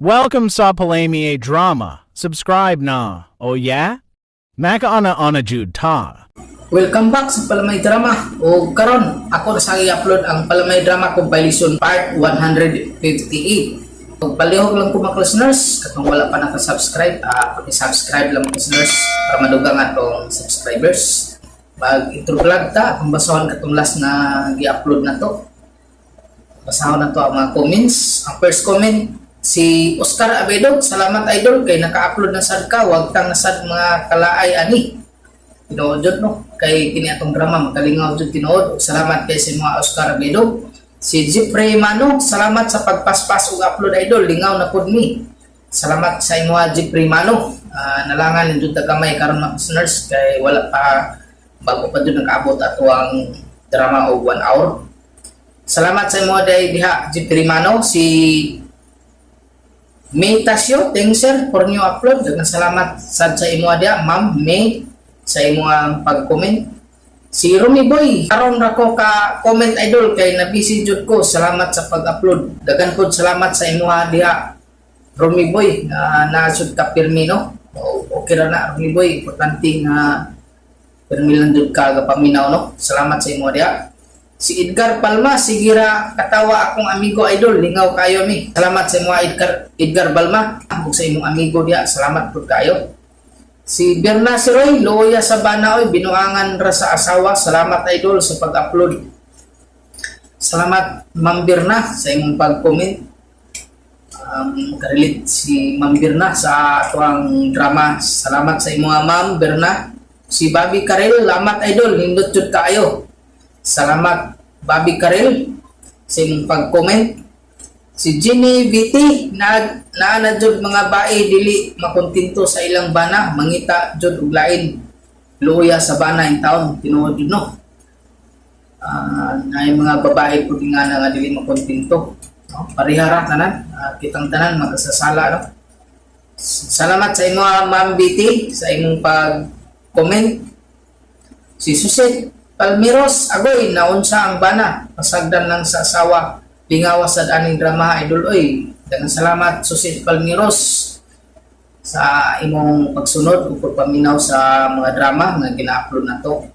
Welcome sa Palamie Drama. Subscribe na. Oh yeah? Makaana-ana jud ta. Welcome back sa Palamay Drama. O karon ako na sa i-upload ang Palamay Drama Compilation Part 158. Kung palihog lang ko mga listeners, katong wala pa nakasubscribe, pag-subscribe lang mga listeners para madugang atong subscribers. Mag-intro vlog ta, kung basahon katong last na i-upload na to. Basahon na to ang mga comments. Ang first comment, si Oscar Abedo, salamat idol kay naka-upload na sad ka, wag tang nasad mga kalaay ani. Tinuod jud no kay kini atong drama makalingaw jud tinuod. Salamat kay si mga Oscar Abedo. Si Jeffrey Mano, salamat sa pagpaspas ug upload idol, lingaw na pud mi. Salamat sa imo Jeffrey Mano. Nalangan jud ta kamay karon mga listeners kay wala pa bago pa jud nakaabot ato ang drama og 1 hour. Salamat sa imo diha Jeffrey Mano. Si May Tasyo, thanks sir for new upload. Daghang salamat sad sa imo dia, Ma'am May, sa imo ang pag-comment. Si Romy Boy, karon ra ko ka comment idol kay na busy jud ko. Salamat sa pag-upload. Daghan pud salamat sa imo dia, Romy Boy, na sud ka pirmi no. Okay ra na Romy Boy, importante nga pirmi lang jud ka paminaw no. Salamat sa imo dia. Si Edgar Palma, sigira katawa akong amigo idol, lingaw kayo mi. Salamat sa mga Edgar Palma, ug sa imong amigo dia, salamat pud kayo. Si Berna Siroy, loya sa banaoy, binuangan ra sa asawa, salamat idol sa pag-upload. Salamat Ma'am Berna sa imong pag-comment. Karelate si Ma'am Berna sa atong drama. Salamat sa imong Ma'am Berna. Si Bobby Karel, salamat idol, nindot jud kaayo. Salamat Bobby Karel sa imong pag-comment. Si Jenny VT, na jud mga bae dili makontento sa ilang bana, mangita jud og lain luya sa bana in town, tinuod jud no. Ay mga babae pud nga dili makontento, no? Parihara tanan, kitang tanan magkasasala no. Salamat sa imo Ma'am VT sa imong pag-comment. Si Suset Palmiros, agoy, naunsa ang bana, pasagdan lang sa asawa, lingawas sa aning drama, idol, oy. Daghang salamat, Susit Palmiros, sa imong pagsunod o pagpaminaw sa mga drama na gina-upload na to.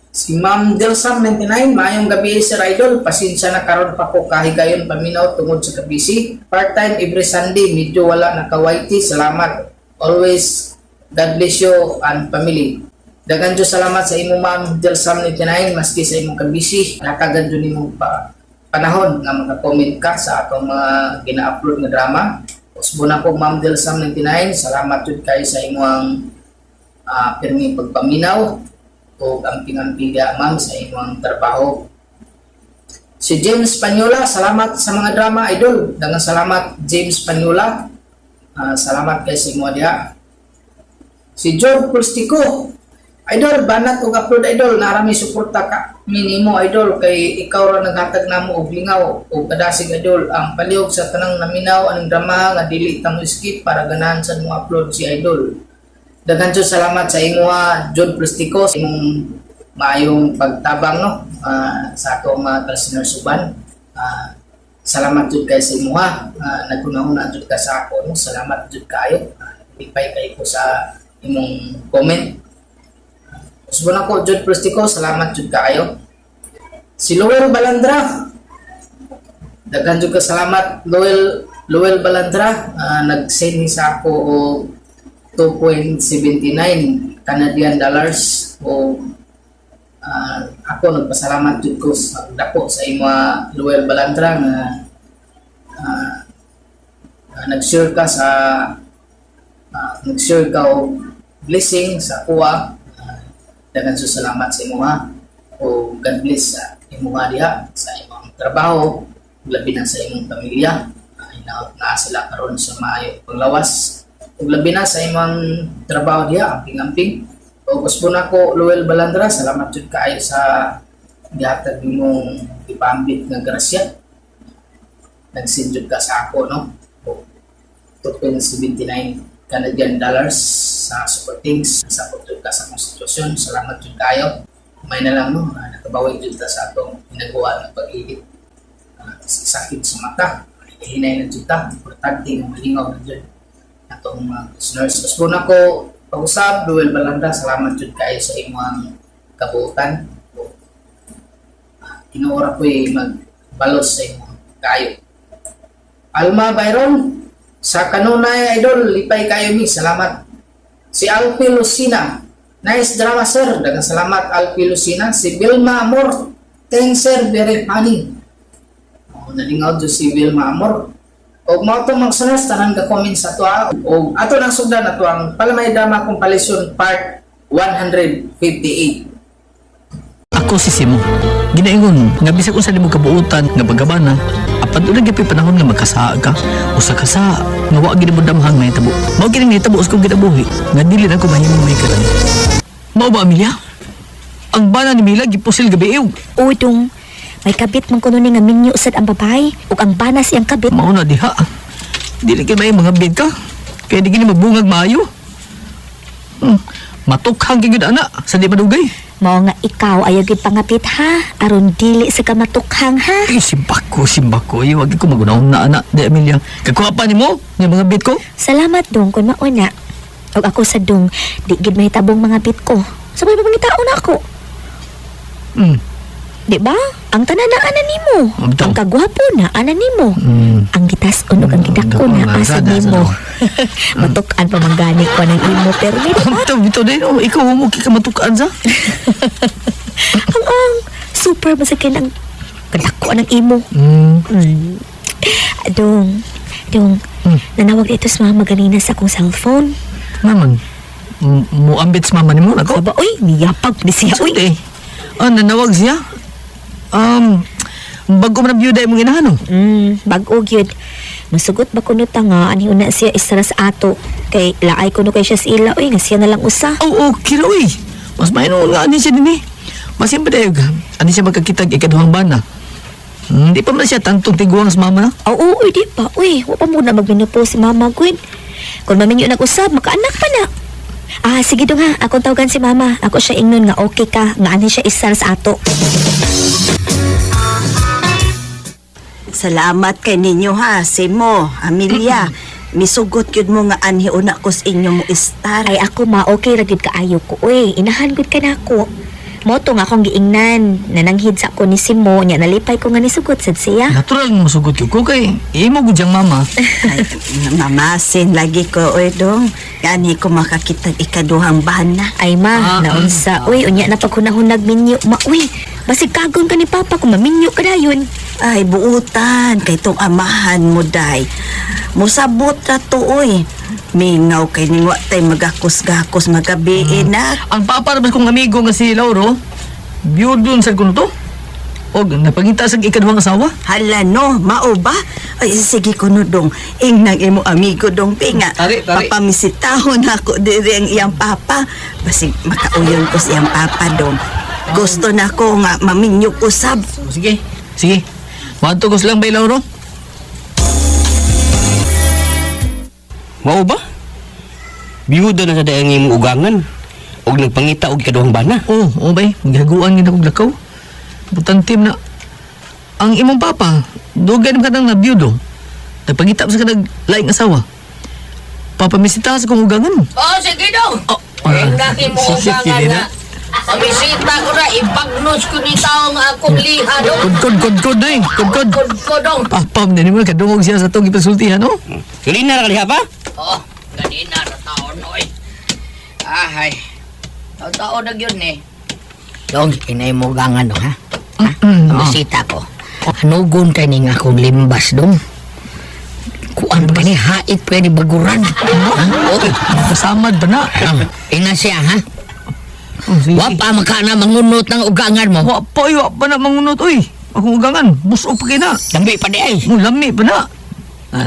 Si Ma'am Delsam 99, maayong gabi sir idol, pasensya na karon pa ko kahigayon paminaw tungod sa kabisi. Part-time every Sunday, medyo wala naka-YT, salamat. Always, God bless you and family. Dagan Diyos salamat sa imo Ma'am Delsam 99, maski sa imong kabisi, nakagan jud nimo panahon nga mag-comment ka sa atong mga gina-upload nga drama. Usbo na po Ma'am Delsam 99, salamat jud kay sa imong pirmi pagpaminaw o amping-amping ma'am sa imong trabaho. Si James Panyola, salamat sa mga drama idol. Daghang salamat James Panyola. Salamat kay sa imo dia. Si George Pulstico, idol, banat og upload idol, narami suporta ka minimo idol kay ikaw ra naghatag namo og lingaw og kadasig idol. Ang palihog sa tanang naminaw aning drama nga dili tamo skip para ganahan sa mo upload si idol. Daghan jud salamat sa imo John Plastico sa imong maayong pagtabang no sa ato mga listeners suban. Salamat jud kay sa imo nagkunahuna jud ka sa ako no. Salamat jud kayo. Ipay kay ko sa imong comment. Usbo na ko, Jud Plastico, salamat jud kaayo. Si Lowell Balandra, daghan jud ka salamat Lowell Balandra, nag-send sa ako og 2.79 Canadian dollars o ako nagpasalamat jud ko sa dako sa imo Lowell Balandra nga nag-share ka sa nag-share ka og blessing sa kuha. Daghang salamat sa imo o God bless sa imo diha sa imong trabaho, labi na sa imong pamilya. Na sila karon sa maayo paglawas ug labi na sa imong trabaho diha, amping-amping. O gusto na ko Lowell Balandra, salamat jud kaayo sa gihatag nimong ipambit nga grasya. Nag-send jud ka sa ako no. 2.79 Canadian dollars sa supportings sa pagtulog ka sa akong sitwasyon. Salamat jud kayo. May na lang nakabawi jud ta sa atong ginagawa ng pag-ibig. Sakit sa mata, hinay na juta, importante nga malingaw na dyan. Atong mga listeners. Tapos ako, pag-usap, Duel Balanda, salamat dyan kayo sa imong kabuutan. Tinuora ko magbalos sa imong kayo. Alma Byron, sa kanunay idol, lipay kayo mi, salamat. Si Alfie Lucina, nice drama sir, dagang salamat Alfie Lucina. Si Vilma Amor, thanks sir, very funny. Nalingaw dyan si Vilma Amor. O mga itong mga sunas, tanang ka-comment sa ito o ato nang sugdan na ito ang Palamay Drama Compilation Part 158. Ako si Simo. Ginaingon, nga bisag unsa nimo kabuutan nga bagabana, apan una gyud panahon nga magkasaa ka. Usa ka sa nga wa gyud mo damhang may tabo. Mao gid ni tabo uskog ginabuhi, nga dili na ko mahimong may kalan. Mao ba Amelia? Ang bana ni Mila gipusil gabi ew. O dong, may kabit man kuno ni nga minyo sad ang babae ug ang bana siyang kabit. Mao na diha. Dili kay may mga bid ka. Kaya di gini magbungag maayo. Matukhang gyud ana sa di madugay. Mao nga ikaw ayaw gid pangapit ha, aron dili sa kamatukhang ha. Ay, simbako. Ay, wag ko magunahon na anak. Di Amelia. Kakuha pa ni mo, yung mga bid ko. Salamat dong kun mauna. Ug ako sa dong, di gid may tabong mga bit ko. Sabay pa pangitaon ako. Di ba? Ang tanan na ana nimo. Bitaw. Ang kagwapo na ana nimo. Ang gitas-on ug ang gidako na asa nimo. Matukan pa manggani ko ng imo pero di ba? Bito din, oh, ikaw mo kikamatukaan sa. Ang super masakin ang kadako ng imo. Dong, nanawag dito sa mama ganina sa akong cellphone. Naman, mo ambit sa mama ni mo, nako. Saba, uy, niyapag ni siya, uy. Uy, nanawag siya. Bago man ang byuda mong inahano. Bag-o gyud. Masugot ba kuno ta nga ani una siya isara sa ato kay laay kuno kay siya sa ila uy nga siya na lang usa. Oo, kira uy. Mas mainon nga ani siya din eh. Mas simple dayo ka. Ani siya magkakitag ikaduhang bana. Di pa man siya tantong tiguang sa mama na. Oo, uy di pa. Uy, wa pa muna magminupo si mama gud. Kung maminyo nag-usab, makaanak pa na. Sige dong ha. Akong tawagan si mama. Ako siya ingnon nga okay ka. Nga ani siya isara sa ato. Salamat kay ninyo ha, Simo, Amelia. Misugot yun mo nga anhi una ko sa inyo mo istar. Ay ako ma, okay ra gid kaayo ko. Uy, inahan gud ka na ako. Moto nga akong giingnan. Nananghid sa ako ni Simo. Nya nalipay ko nga nisugot sad siya. Natural mo sugot ko kay imo gudyang mama. Ay, mamasin lagi ko, oy dong. Gani ko makakita ikaduhang bana. Ay ma, naunsa. Uy, unya na paghunahunag minyo. Ma, uy, basig kagon ka ni Papa kung maminyo ka dayon. Ay, buutan, kay tong amahan mo, day. Musabot na to, oy. Mingaw kay ni tay magakos-gakos magabi na. Ang papa naman kong amigo nga si Lauro, biyudon sa kuno to. O, napangita sa ikaduhang asawa. Hala no, mao ba? Ay, sige ko no dong. Ingnang imo amigo dong pinga. Tari. Papamisitahon ako diri ang iyang papa. Basig makauyon ko sa iyang papa dong. Gusto na ko nga maminyok usab. Sige. Maadto ko silang bay Lauro. Mao ba? Biyuda na sa dayang imong ugangan. Og nagpangita og ikaduhang bana. Oo, bay. Magaguan nga akong lakaw. Butantim na. Ang imong papa, dugay naman ka nang nabiyudo. Nagpangita sa kanang laing asawa. Papamisita sa kong ugangan. Sige daw. Ingnan mo ugangan nga. Pamisita ko na, ipagnos ko ni tao nga akong liha dong. Kod na eh. Kod. Kodong. Papam na naman, kadungog siya sa itong ipasultihan, no? Kalina ra kaliha pa? Oh, ganina na taon, oy. Ahay. Tao na yun eh. Dong, inay mo gangan dong, ha? Pamisita ko. Hanugon kay ni nga akong limbas dong. Kuan pa ni hait pa ni baguran. Kasamad ba na? Ina siya, ha? Sige. Wapa makana mangunot ng ugangan mo. Wa pa na mangunot, uy. Akong ugangan, busog pa kayo na. Lambi pa di ay. Lami pa na.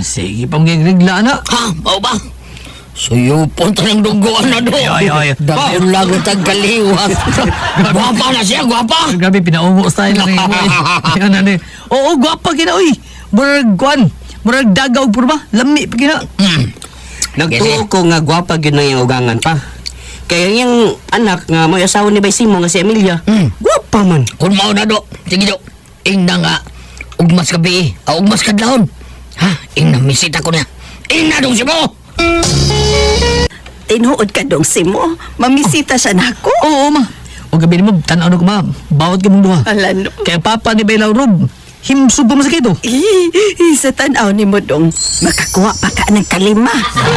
Sige, pangigregla na. Ha, mau ba? Suyupon to ng dugoan na do. Ay. Dayon lagot ang kaliwat. Gwapa na siya, gwapa. Grabe, pinaungo style lang yung yan na Oo, gwapa kina, uy. Murag guan. Murag dagaw puro ba? Lami pa kina. Nagtuo ko nga gwapa gyud na yung ugangan pa. Kaya yung anak nga may asawa ni Baysimo nga si Amelia. Gwapa man. Kung mau na do, sige do. Ingna nga, ugmas gabi, ugmas kadlahon. Ha? Inamisita ko na. Inadong si mo! Tinuod ka dong si mo. Mamisita siya na ako. Oo, ma. O gabi mo, tanaw na ko, ma. Bawat ka mong duha. Alano. Kaya papa ni Bailaw Rob, himsog pa masakit o. Sa tanaw ni mo dong. Makakuha pa ka ng kalima.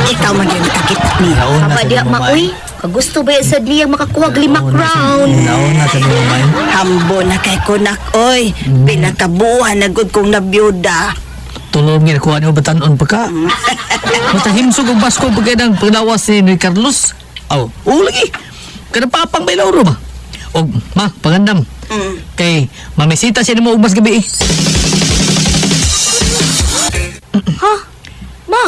Ikaw man yung nakakita niya. Papa diya maoy. Kagusto ba yan sa diyang makakuha og 5 round? Nauna sa mga man. Hambo na kay kunak, oy. Pinakabuhan na gud kong nabiyuda. Tulong nga nakuha niyo batanon pa ka. Basta himsog og basko pagkadang paglawas ni Carlos. Aw, lagi. Kada papang Bailaw Rob ba? O, ma, pangandam. Kay, mamisita siya ni mo ubas gabi eh. Ha? Ma,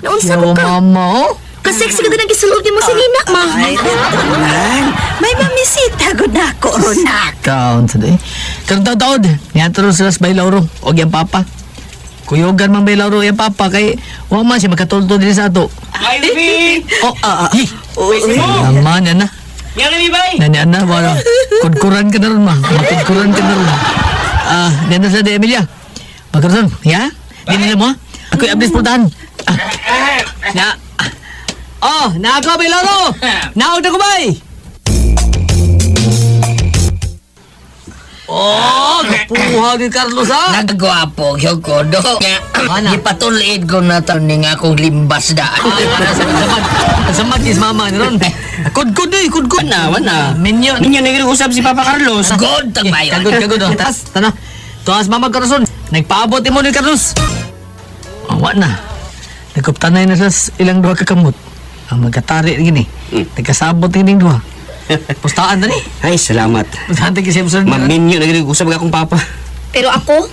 naunsa Yo, mo ka? mama, oh. Kasexy ka din ang gisulod ni mo sa nina, ma. Ay, natulan. May mamisita gud na ako, Ronak. Kaon sa day. Karong taod-taod, nga terus sa Bailaw Rob. O yan papa. Kuyogan mang Bailaw Rob yan papa. Kay, wag man siya makatulto din sa ato. Ivy! Oh, hi. Simo! Naman, yan na. Yan na, Bibay! Nani ana, wala. Kudkuran ka na ron, ma. Makudkuran ka na ron. Yan na sa de Emilia. Magkaroon, ya? Hindi na mo, ha? Ako'y ablis pultahan. Na ako, Bailaw Rob! Naog na ko, bay! Kapuha ni Carlos, ha? Nagagwapo, Hyokodo. Ana? Ipatulid ko na taning akong limbas daan. Samad is mama ni ron. Kudkud eh, kudkud. Wana. Minyo. Ninyo nag-usap si Papa Carlos. Good, tagbayo. Kagod, oh. Tas, tana. Tuas mama Carlson. Nagpaabot mo ni Carlos. Awa na. Nagkuptanay na sa ilang duha kakamot. Ang magkatari gini. Nagkasabot gining duha. Pustaan na ni. Ay, salamat. Pustaan tayo kasi episode na. Maminyo nag-usap akong Papa. Pero ako,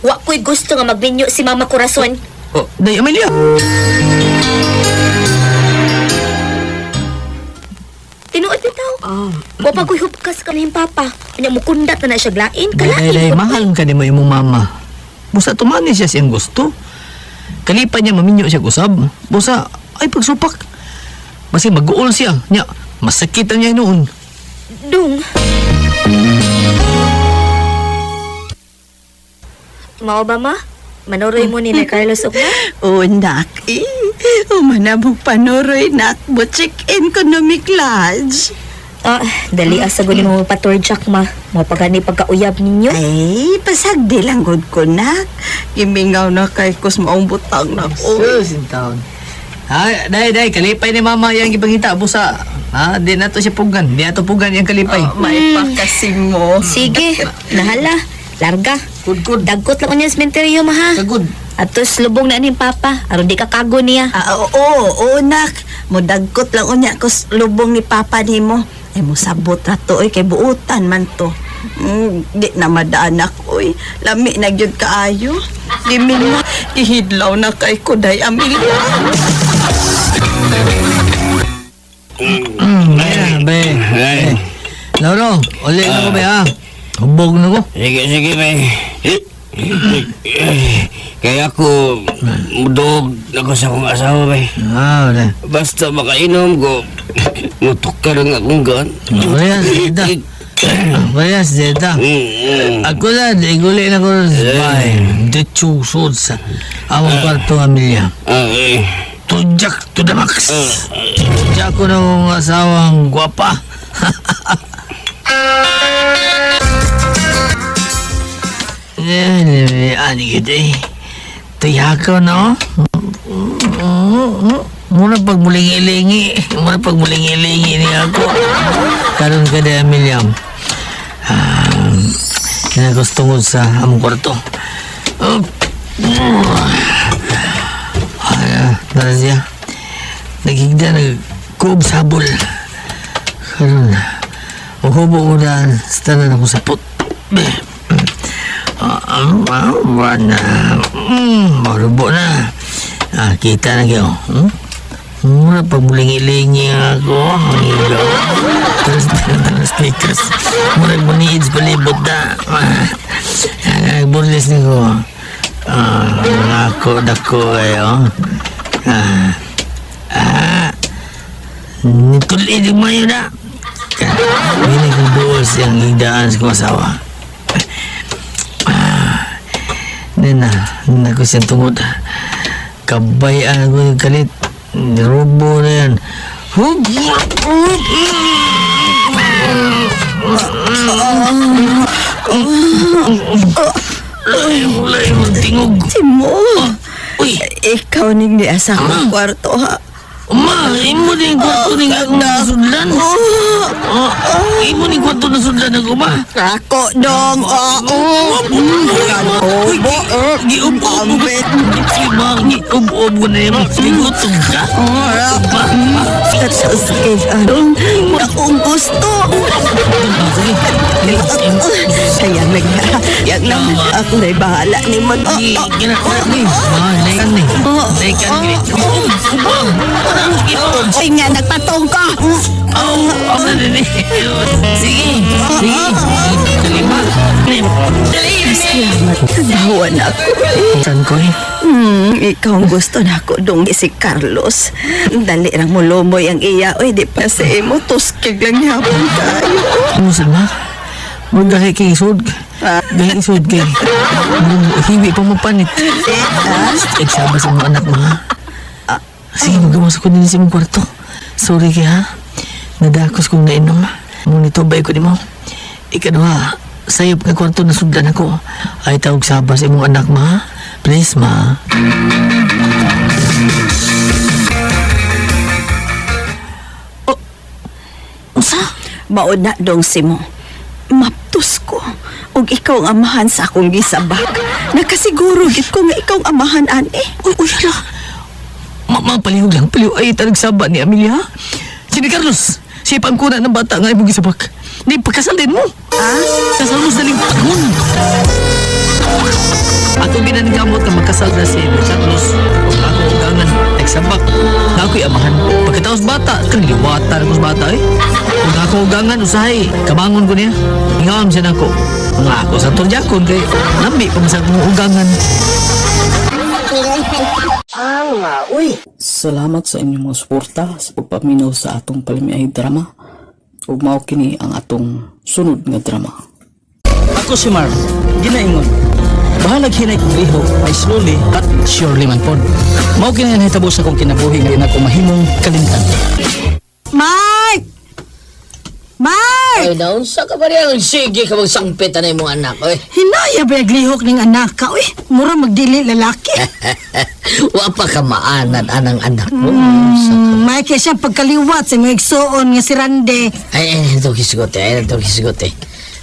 wa ko'y gusto nga magminyo si Mama Corazon. Oh, day, Amelia. Tinuod bitaw. Wa pa ko'y hupkas ka na yung papa. Kanya mo kundat na na siya glain. Day, Kalain. mahal ka ni mo imong mama. Busa tumani siya siyang gusto. Kalipan niya maminyo siya usab. Busa, ay pagsupak. Basi mag-uol siya. Nya, masakit ang niya noon. Dung. Mao ba ma? Manuroy mo ni Carlos og na? O, nak. Umanabog panoroy, nak. Check-in ko na mi Lodge. Dali asa guni mo paturjak ma. Mo pagani pagkauyab ninyo. Ay, pasagdi lang gud ko, nak. Gimingaw na kay kus maong butang na ko. Sus, in town. Ay, day, kalipay ni mama yung ipangita. Busa, di na to siya pugan. Di na to pugan yung kalipay. May pakasim mo. Sige, nahala. Larga. Kud. Dagkot lang niya sa sementeryo ma ha. Kagod. Atos lubong na ni papa. Aron di ka kago niya. Oo, nak. Mudagkot lang unya kus lubong ni papa nimo. Ay mo sabot ra to oy kay buutan man to. Di na madaanak oy. Lami na gyud kaayo. Dimin na ihidlaw na kay kuday Amelia. Be. Loro, uli na ko be ha. Hubog na ko. Sige, Bay. Kaya ako, mudog ako sa akong asawa, Bay. Wala. Basta makainom ko, mutok ka lang akong gan. Wala, Zeta. Wala, Zeta. Ako na, iguli na ko sa bahay. Dechusod sa among kwarto Amelia. Tujak to the max. Tujak ko na kong asawang gwapa. Ani kita eh. Tuyako no? Muna pag mulingi-lingi ni ako. Karon ka na, Amelia. Kinagustungod sa among kwarto. Tara siya. Naghigda, nagkuob sabol. Karon, uhubo ko na sa tanan ako sapot. Marubo na. Kita na kayo. Muna pag mulingi-lingi ako. Terus speakers. Muna muniids palibot na. Burles na ko. Ako dako kayo. Nituloy di mo yun na. Hindi ko buos yung higdaan sa kong asawa. Nena, ko siyang tungod. Kabayaan ko yung kalit. Nirubo na yan. Layo mo tingog. Simo, Uy, ikaw ning di asa kong kwarto ha. ma, imo din kwarto ning akong nasudlan. Imo ning kwarto nasudlan ako, ma. Ako dong, Giubo-ubo ba? Si ma, giubo-ubo na yan. Sigutong ka. anong akong gusto. Kaya nagkayag lang ako na'y bahala ni mo. Ginagawa ni. Ma, naikan ni. Naikan ni. Ay nga, nagpatong ka. Sige. Sige. Dali, ma. Dali. Nagbawan ako. Saan ko eh? Ikaw ang gusto na ako dong si Carlos. Dali rang mo lumoy ang iya. Uy, di pa sa imo. Tuskig lang yapon tayo. Ano saan ma? Huwag dahil kay isod. Dahil isod kay. Hiwi pa mapanit. Nagsaba sa mga anak mo ha. Sige, magawas ko din sa mong kwarto. Sorry kay ha. Nadakos kong nainom. Ngunit bay ko di mo. Ikaduha, sayop nga kwarto na sundan ako. Ay tawag saba sa imong anak ma. Please ma. Usa? Maod na dong si mo. Maptus ko. Og ikaw ang amahan sa akong gisabak. Nakasiguro git ko nga ikaw ang amahan, ani. Uy, hala. Palihog lang. Palihog. Ay, talag saba ni Amelia. Si Carlos. Siya pangkuna ng bata nga imong gisabak. Di pagkasal din mo. Kasal mo sa lingpangon. Ako ginanigamot ka magkasal na si Carlos. Kung ako ugangan, nagsabak. Na ako'y amahan. Pagkatapos bata, kaniliwatan ako sa bata eh. Kung ako ugangan, usahay. Kabangon ko niya. Ingawam siya na ako. Mga ako sa turjakon kay nami pamasag mong ugangan. Salamat sa inyong mga suporta sa pagpaminaw sa atong palimiay drama. Ug mao kini ang atong sunod nga drama. Ako si Marv, ginaingon. Bahalag hinay kong lihok ay slowly at surely man pod. Mao kini ang hitabo sa kong kinabuhi ngayon ako mahimong kalimtan. Mike! Mike! Ay, naunsa ka ba rin? Sige ka magsangpit na yung mga anak, oy. Hinaya ba naglihok ning anak ka? Uy, mura magdili lalaki. Wa pa ka maanan anang anak mo. Mike, siya pagkaliwat sa mga igsoon nga si Rande. Ay, ito kisgote,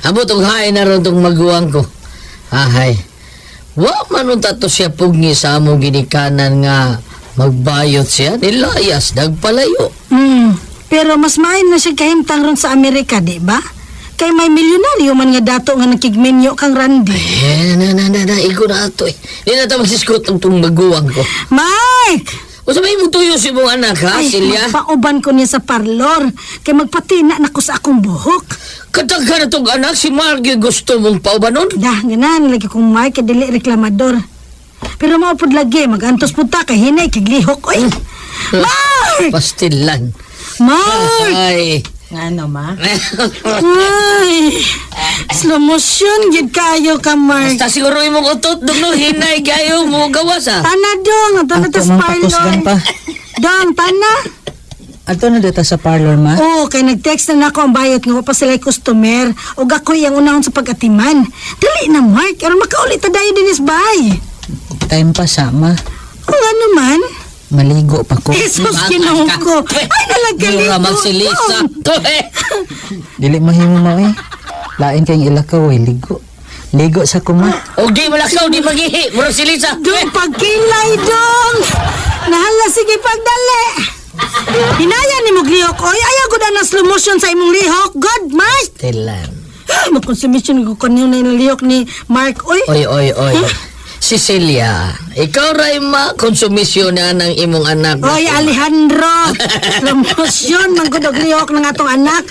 Abot ang hain na ron itong maguwang ko. Ahay. Wa manunta to siya pugni sa among ginikanan nga magbayot siya. Nilayas, nagpalayo. Pero mas main na siya kahimtang ron sa Amerika, di ba? Kay may milyonaryo man nga dato nga nakigmenyo kang Randy. Eh, igo na ato eh. Di na ito magsiskot ang itong maguwang ko. Mike! O sabay mo tuyo si mong anak, ha, Silya? Magpauban ko niya sa parlor. Kay magpatina na ko sa akong buhok. Katagka na itong anak, si Margie gusto mong paubanon? Dah, ganan, lagi kong Mike, dili reklamador. Pero maupod lagi, magantos po ta, kay hinay, kiglihok. Oy! Mark! Pastilan. Mark! Ay. Ano, ma? Ay! Slow motion, gid kayo ka, Mark. Basta siguro imong utot, dong no, hinay, gayo mo gawas, ha? Tana dong, ato na tas parlor. Dong, tana. Ato na data sa parlor ma. Oo, kay nag-text na nako ang bayot nga pa sila'y customer. O ako yung unahon sa pag-atiman. Dali na, Mark. Aron makaulit na dayo din is bay. Time pa sama. O ano man? Maligo pa ko. Jesus, kinong ko. Ay, nalagaligo. Mura magsilisa. Dili mahimo ma eh. Lain kayong ilakaw eh, ligo. Ligo sa kuma. O di malakaw, di magihi. Mura silisa. Dong, pagkilay, dong. Nahala, sige, pagdali. Hinaya ni mong lihok, oy. Ayaw ko na slow motion sa imong lihok. God, Mark. Tilan. Magkonsumisyon ko kanyo na yung lihok ni Mark, oy. Oy. Cecilia, ikaw ray ma-konsumisyon na ng imong anak. Oy, Alejandro. Slow motion, manggudog lihok ng atong anak.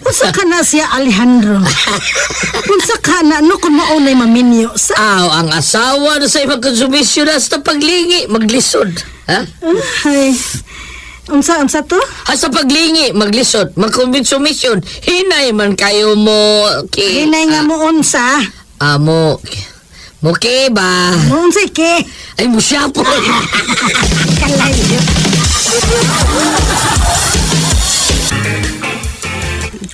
Unsa ka na siya, Alejandro? Unsa ka na, ano kung maunay maminyo sa... Aw, ang asawa na sa imong konsumisyon na sa paglingi, maglisod. Ha? Ay, unsa to? Sa paglingi, maglisod, magkonsumisyon. Hinay man kayo mo... Hinay nga mo unsa. Amo, Okay ba? Unsay ke? Ay, musya po. Kalayo.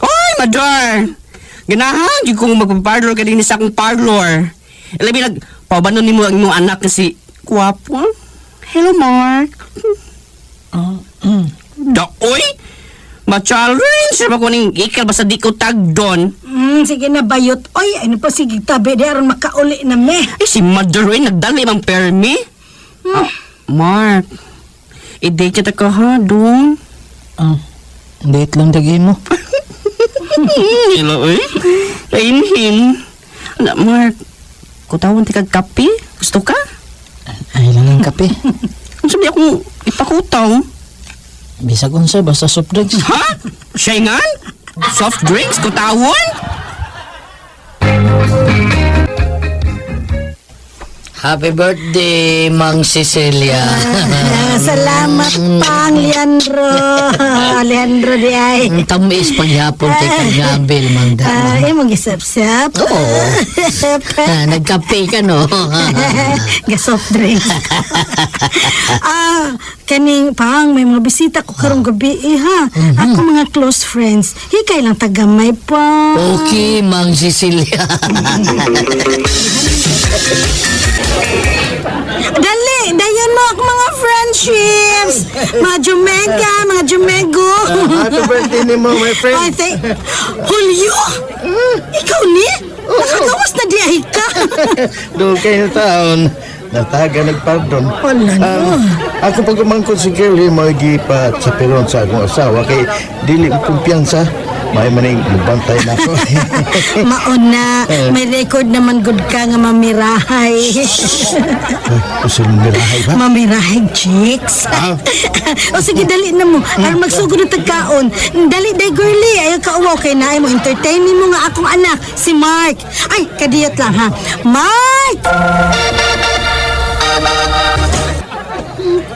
Oy, Mador! Ganahan, di ko magpaparlor ka din sa akong parlor. Labi pabanon ni mo ang imong anak kasi Guwapo. Hello, Mark. Oy! Ma-challenge na ba ko ning ikal basta di ko tagdon? Sige na bayot. Oy, ano pa sige tabi di aron makauli na me. Eh, si Mother Rain nagdali mang permi. Mark, i-date kita ka ha, dong. Date lang dagi mo. Hello, oy. Kainhin. Anak, Mark, kutawan ti kag kape? Gusto ka? Ay lang ang kape. Ang sabi akong ipakutaw. Bisag unsa basta soft drinks. Ha? Shengan? Soft drinks? Kutawon? Happy birthday, Mang Cecilia. Salamat pang Leandro. Leandro di ay. Ang tamis paghapon kay Kagabel, Mang Dama. Ay, mag-isap-sap. Oo. Nagkape ka, no? Ga-soft drink. Kaning pang, may mga bisita ko karong gabi ha. Ako mga close friends. Hikay lang tagamay pa. Okay, Mang Cecilia. Dali, dayon mo ako mga friendships. Mga Jumega, mga Jumego. Happy birthday ni mo, my friend. Ay, Julio? Ikaw ni? Nakagawas na diyahi ka. Doon kayo na taon. Nataga nagpardon. Wala na. Ako pag umangkot si Girlie, magipat sa peron sa akong asawa. Kay dili ko kumpiyansa. May maning bantay na ako. Mauna, may record naman good ka nga mamirahay. Gusto mo mirahay ba? Mamirahay, chicks. O sige, dali na mo. Aron magsugod na tagkaon. Dali, day girly. Ayaw ka uwaw kay na mo. Entertainin mo nga akong anak, si Mark. Ay, kadiyot lang ha. Mark!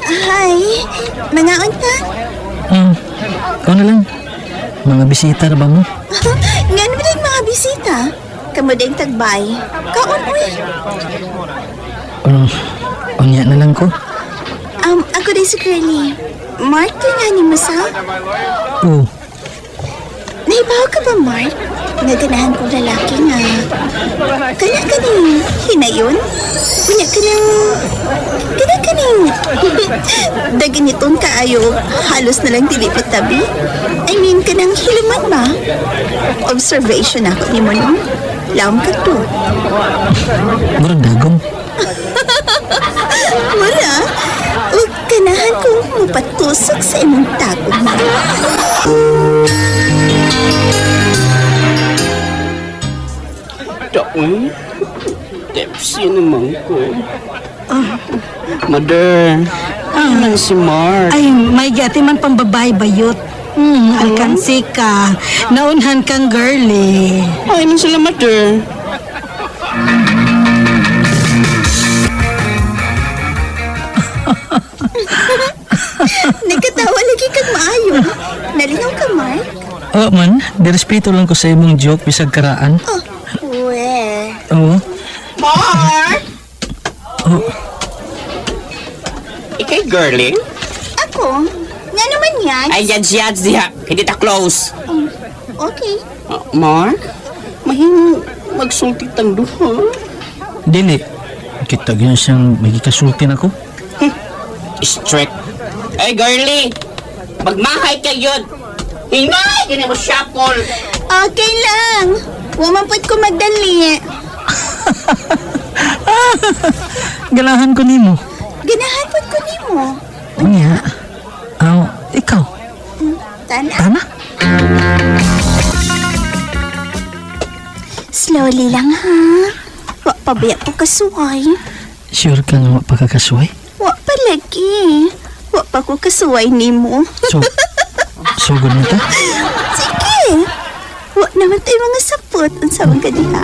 Hi, mga unta. Ikaw na lang. Mga bisita na ba mo? Nga naman ang mga bisita. Kamu din tagbay. Kaon, uy. Unya na lang ko. Ako din si Curly. Mark, nga ni mo sa? Oo. Naibaw ka ba, Mark? Naganahan kong lalaki nga. Kanya kaning hinayon? Kanya kaning daginiton kaayo, halos na lang dili pagtabi. I mean, kanang hiluman ba? Observation ako ni mo no? Laom ka to. Murag dagom. Wala. O kanahan kong mupatusok sa imong tago mo. Doon. Tipsy naman ko. Mother, lang si Mark. Ay, may gati man pang babae bayot. Alkansi ka. Naunhan kang girly. Ay, man sila, Mother. Nagkatawa lagi kang maayo. Nalingaw ka, Mark? Oo man, direspeto lang ko sa imong joke bisag karaan. Weh. Oo. Mark! Ikay girly? Ako? Nga naman yan? Ay, yads diha. Hindi ta close. Okay. Mark? Mahing magsulti tang duha. Dili. Kita ganyan siyang may kasultin ako. Strict. Ay, girly! Magmahay ka yun! Hinay! Kini mo syapol! Okay lang. Wamapot ko magdali. Ganahan ko nimo. Ganahanpot ko ni mo. Unya. Ikaw. Tana. Tama? Slowly lang ha. Wa pa biya ko kasuway. Sure ka nga pagkakasuway? Wa pa lagi. Wa pa ko kasuway ni mo. So, sugod na ta? Sige. Wa naman tayo mga sapot. Ang sawang ka diha.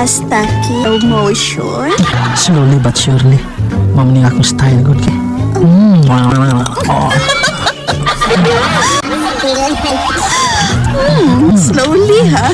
Hasta slow motion. Slowly but surely. Mamani akong style good kay. Slowly ha.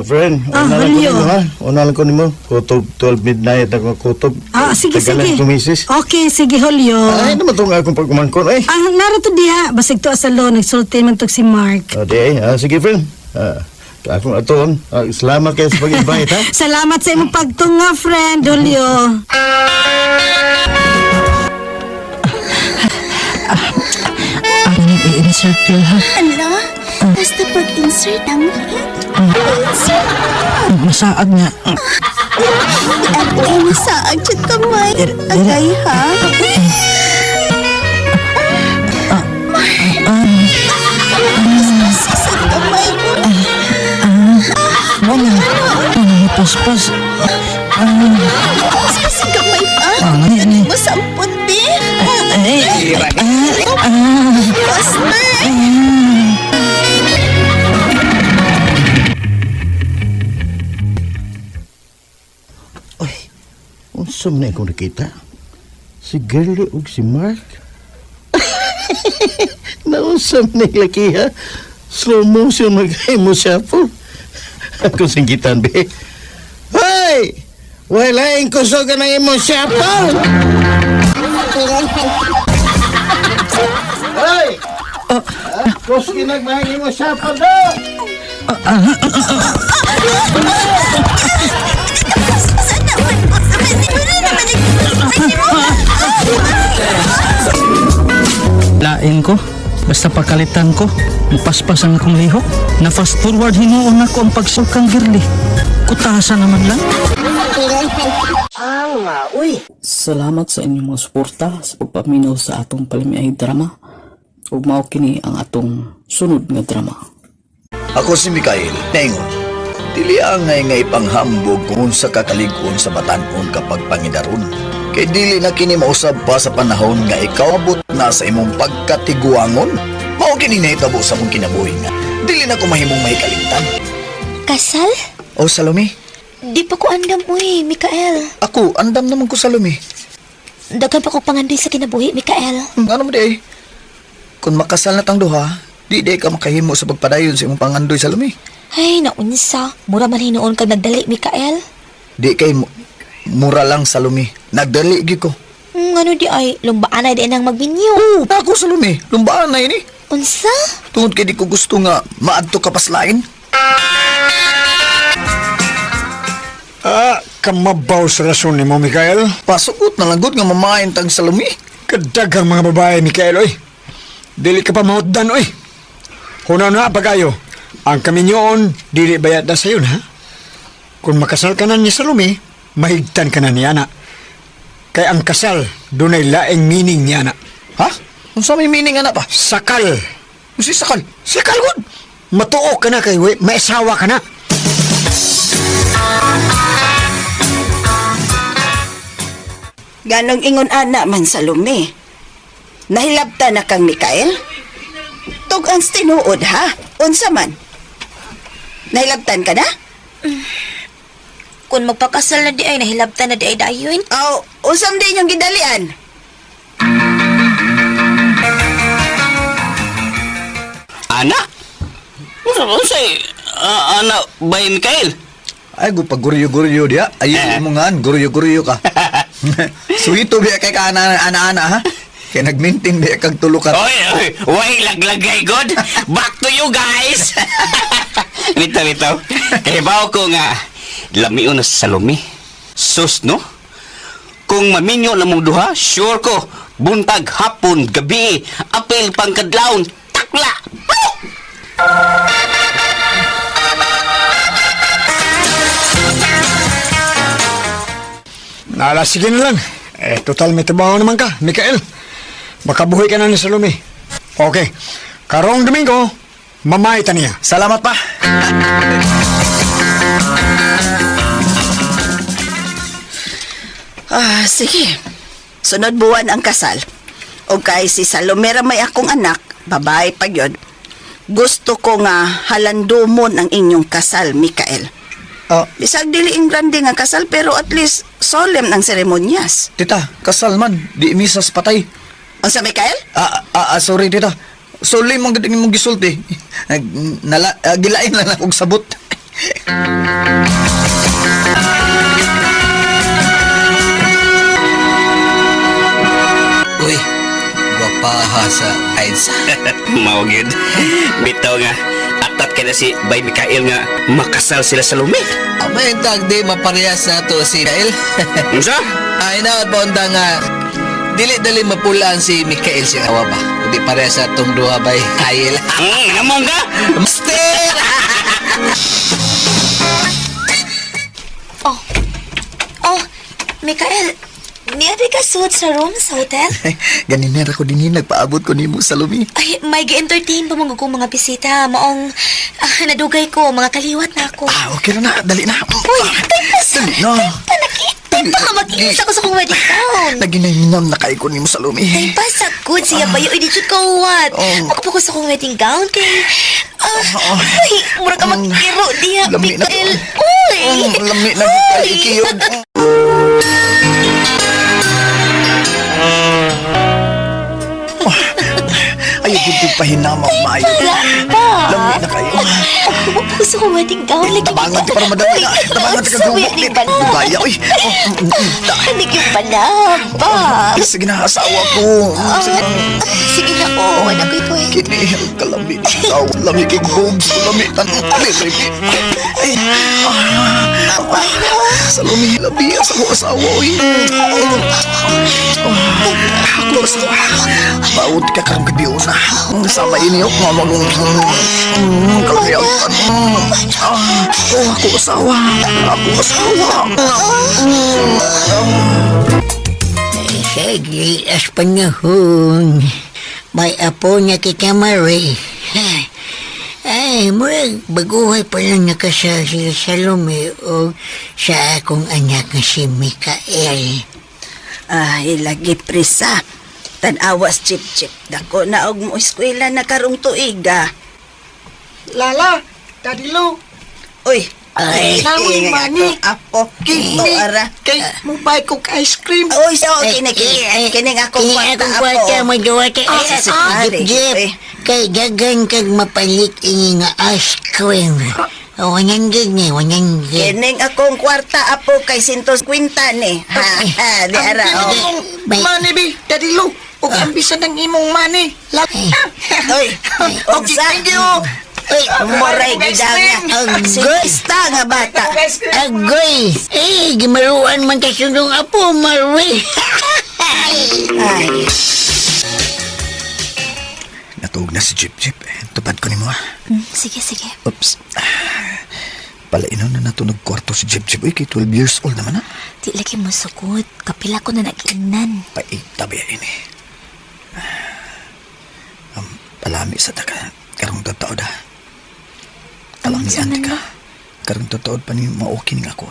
friend. Una lang ko Julio. nimo, ha? Una lang ko nimo. Kutob 12 midnight ako kutob. Sige, Tagalan sige. ko, misis. Okay, sige, Julio. Ay, naman itong akong pagkumangkon, eh. Narito diha, basig to sa lo, nagsulti man to si Mark. Di, sige, friend. Akong aton. Salamat kayo sa pag-invite, ha? Salamat sa imong pagtunga, friend, Julio. I-encircle ha. Ano? Basta pag-insert ang Masaag nga. Ay, nasaag siya kamay. Agay, ha? Sa kamay mo. Wala. Paspas. Sa kamay pa. Ano? Masampot, di. Basta. Unsa man akong nakita? Si Girlie ug si Mark? Naunsa man laki, ha? Slow motion mag-mo siya po. Ako singgitan, be. Hoy! Wala yung kusog ka ng imo siya po! Hoy! Kusog ginagmahang imo siya po do! Lain ko, basta pagkalitan ko, mapaspas ang akong lihok. Na fast forward hinuon ako ang pagsukang girli. Kutasan naman lang. Salamat sa inyong mga suporta sa pagpaminaw sa atong palimiay drama. Ug mao kini ang atong sunod nga drama. Ako si Mikael, Nengon. Dili ang nga ipanghambog kung sa kakalig-on sa batanon kapag pangidaron. Kay dili na kini mausab pa sa panahon nga ikaw abot na sa imong pagkatiguangon. Mao kini nahitabo sa mong kinabuhi nga. Dili na ko mahimong mahikalimtan. Kasal? O Salome, Di pa ko andam, uy, Mikael. ako andam naman ko Salome. Daghan pa ko pangandoy sa kinabuhi, Mikael. Ano mo di ay? Kung makasal na tang duha, di ka makahimo sa pagpadayon sa imong pangandoy Salome. Ay, naunsa. Mura man hinuon kag nagdali, Mikael. Di kay mura lang Salome. Nagdali gyud ko. Ano di ay, lumbaan na di nang magbinyo. Ako Salome, lumbaan na ini. Unsa? Tungod kay di ko gusto nga maadto ka paslain. Kamabaw sa rason ni mo, Mikael. Pasukot na lang gud nga mamain tag Salome. Kadagang mga babae, Mikael, oy. Dili ka pa mahutdan, oy. Hunaw na, pagayo. Ang kaminyoon, dili bayad na sayon, ha? Kung makasal ka na ni Salome, mahigtan ka na ni Ana. Kaya ang kasal, dunay laing meaning ni Ana. Ha? Kung sa may meaning ana pa? Sakal. Si sakal. Sakal, good. Matuo ka na kay we, maisawa ka na. Ganong ingon ana man Salome. Nahilabta na kang Mikael? Tug ang tinuod ha? Unsa man? Nahilabtan ka na? Kung magpakasal na di ay, nahilabtan na di ay dayon. Usam din yung gidalian. Ana? Unsay ana bay Mikael? Ay, pag guryo-guryo dia. Ayun mo nga, guryo-guryo ka. Suwito biya kay ka ana-ana ha? Kaya nag-maintain biya kag tulo ka. Oy, way laglagay god. Back to you guys. Bitaw. Ibaw ko nga lamion na sa Salome. Sus, no? Kung maminyo na mong duha, sure ko, buntag, hapon, gabi, apel, pangkadlaon, takla! Nala, sige na lang. Total may trabaho naman ka, Mikael. Makabuhay ka na ni Salome. Okay. Karong Domingo, mamay ta niya. Salamat pa. Sige. Sunod buwan ang kasal. O kay si Salome ra may akong anak, babae pa yun. Gusto ko nga halandumon ang inyong kasal, Mikael. Bisag dili ing grande nga kasal, pero at least solemn ang seremonyas. Tita, kasal man. Di misas patay. Ang sa Mikael? Sorry, tita. Solemn mong gisulti. Gilain lang akong sabot. Uy, gwapaha sa Aidsa. Mao gyud. Bitaw nga atat kay na si Bay Mikael nga makasal sila sa lumi. Abay, tag di maparehas na to si Mikael. Unsa? Ay, naot pa unta nga dili-dali mapulaan si Mikael siyang awa ba? Di parehas sa itong duha bay Kail. Namong ka? Mister! Oh, Mikael, niya di ka suot sa room sa hotel? Ganina ako din nagpaabot ko nimo sa lumi. Ay, may gi-entertain pa mga kong mga bisita. Maong nadugay ko, mga kaliwat na ako. Okay na, dali na. Uy, Dali na. Baka mag-iisa ko sa kong wedding gown. Naginahinam na kay ko nimo sa lumi. Ay, pasagod siya ba yung edit ko what? Ako sa kong wedding gown kay... Uy, mura ka mag-iro diya, Lami na Mikael. to. Uy! Lami na kita ikiyod. Ayaw dito pahinamang maayo. Lami na kayo. Ako sa kong wedding gown. Tabangan ka para madami na. Tabangan ka gumok. Bugaya, uy. Hanig yung panaba. Sige na, asawa ko. Sige na, oh. Wala ko ito eh. Kinihal ka lami. Lami kay boobs. Lami. Ay. Sa lumi, labi. Sa ko asawa, uy. Ako asawa. Bawod ka karang gabiyo na. Sama ini yung mamagong kalayapan. Ako asawa. Ako asawa. Sige, as panahon. May apo niya kay Kamari. Ay, murag baguhay pa lang nakasal sila sa lumi o sa akong anak na si Mikael. Ay, lagi prisa. Tanawas chip-chip. Dako na og mo eskwela na karong tuiga. Lala, Dadilo. Uy, ay, Nawi, mani. Apo, kito ara. Kay, mubay ko ice cream. Uy, so, kining akong kwarta, kwarta, apo. magawa ka. Jeep, kay gagan kag mapalit ini nga ice cream. Wanyan gini, wanyan gini. Kining akong kwarta, apo, kay 150 ni. Ha, di ara, oh. Mani, bi, Dadilo. Ug ambisa ng imong mani. Uy, ogsa. Uy, moray gidang Sista nga bata. Agoy! Eh, gimaruan man kasunong apo, Marwi. Ay. Natug na si Jeep. Tupad ko nimo. Sige. Oops. Palainon na nato nagkwarto si Jeep. Uy, kay 12 years old naman na. Di lagi mo sukot. Kapila ko na nag-inan. Tabi ini. Palami sa taka. Karong totoo da. Kalamian ka. Karong totoo pa ni maokin nga ako.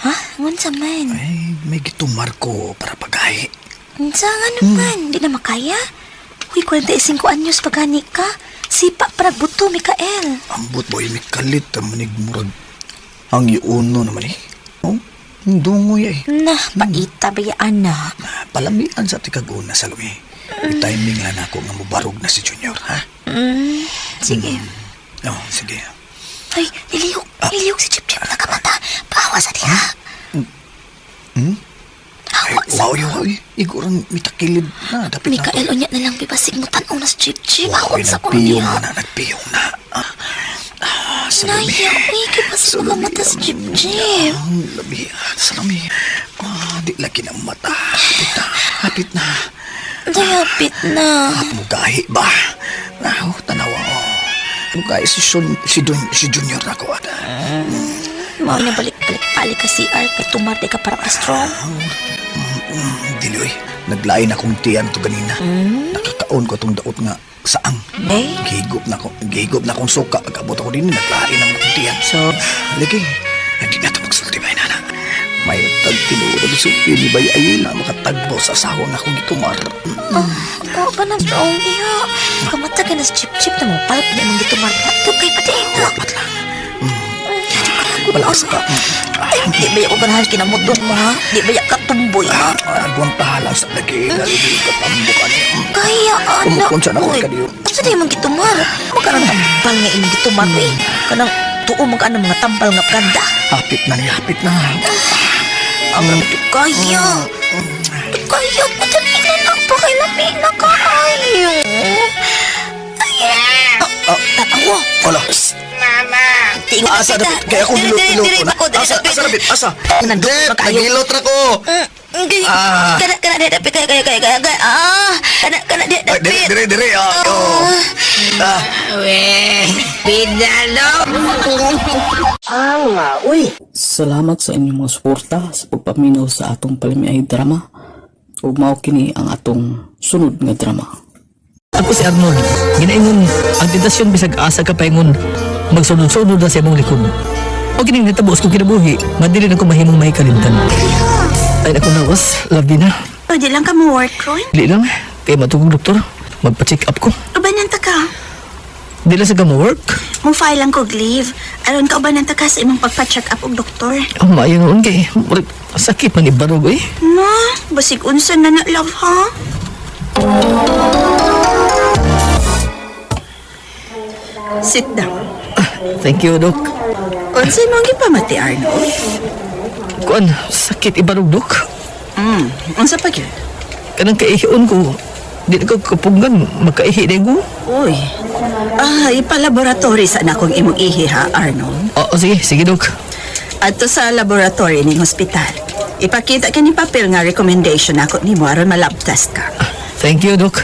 Ha? Ngunsa man? Ay, may gitumar ko para pagahi. Ngunsa nga naman? Di na makaya? Uy, 45 anyos pagani ka. Sipa para buto, Mikael. Ambot boy, may kalit. Manig murag. Ang iuno naman eh. Oh, dungoy eh. Nah, paita bayaan na. Palamian sa tikaguna sa lumi. I-timing lang ako nga mubarog na si Junior, ha? Sige. Oh, sige. Ay, niliyok si Chip nakamata. Bawa sa diha. Ay, wow. Igurang mitakilid na. Dapat Mikael, unya na lang bibasig mo tanaw na si Chip. Wow, nagpiyong na. Salami. Naya, uy, kipasig mo kamata si Chip. Labi, salami. Di lagi ng mata. Hapit na. Dayapit na. Mugahi ba? Tanawa ko. Mugahi si Junior na ko. Mau na balik ka CR kay tumarde ka para ka-strong. Diloy, naglain akong tiyan to ganina. Nakakaon ko itong daot nga saang. Gihigop na akong suka. Pag-abot ako din, naglain akong tiyan. So, lagi, hindi na ito magsulti ba inana. May tagtinuod ang supi ni Bay Ayla makatagbo sa asawa nga akong gitumar. Ako ba na strong iya? Kamata ka na si Chip na mo palp na mong gitumar na. Tukay pa din na. Wapat lang. Balas ka. Di ba yung ganahan kinamudon mo ha? Di ba yung katumboy ha? Agwang pahala sa lagi. Nalibig ka tambo ka niya. Kaya anak. Kumukunsa na ko ka niyo. Asa na yung gitumar? Magkarang tambal nga yung gitumar eh. Kanang tuo mo ka ng mga tambal nga ganda. Hapit na ni, hapit na. Ang kaya. Kaya, madali na lang pa kay lami na kayo. Tatawa. Wala. Mama. Asa na kaya ako nilot ko na. Asa David, asa. Dep, nagilot ra ko. Kana Dire. Weh, pinalo. Salamat sa inyong mga suporta sa pagpaminaw sa atong palimiay drama. Ug mao kini ang atong sunod nga drama. Ako si Arnold. Ginaingon, ang tentasyon bisag asa ka paingon magsunod-sunod na sa imong likod. O kining natabos ko kinabuhi, madili na ko mahimong may kalimtan. Ay ako nawas, labi na. Pwede lang ka mo work, Ron? Di lang, kaya matugong doktor. Magpa-check up ko. Ubanan ta ka. Di lang sa ka work. Mo file lang kog leave. Aron ka ubanan ta ka sa imong pagpa-check up og doktor. Oh, maayo noon kay. Sakit man ibarog eh. No, basig unsan na love, ha? Sit down. Thank you, Dok. Unsay mong gipamati, Arnold? Kuan, sakit ibarog, Dok. Unsa pa gyud? Kanang kaihion ko. Di na ko kapungan, makaihi na ko. Uy. Ipalaboratory sa akong imong ihi, ha, Arnold? Oo, sige, Dok. Adto sa laboratory ning hospital. Ipakita kini papel nga recommendation ako nimo aron ma-lab test ka. Thank you, Dok.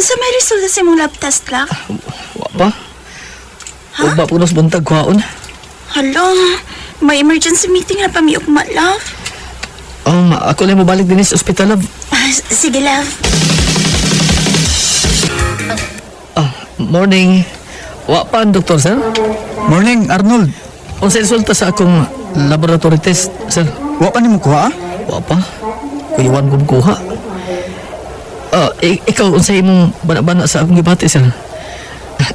Sa may resulta sa imong lab test lang? Wa pa? O ba punos buntag kuhaon? Hala, may emergency meeting na pamiugma, love. Ako lang mo balik din sa ospital, love. Sige, love. Morning. Wa pa ang doktor, sir? Morning, Arnold. Unsa resulta sa akong laboratory test, sir? Wa pa nimo kuha? Wa pa. Kuyawan kong kuha. Ikaw, unsay imong bana-bana sa akong gibati, sir?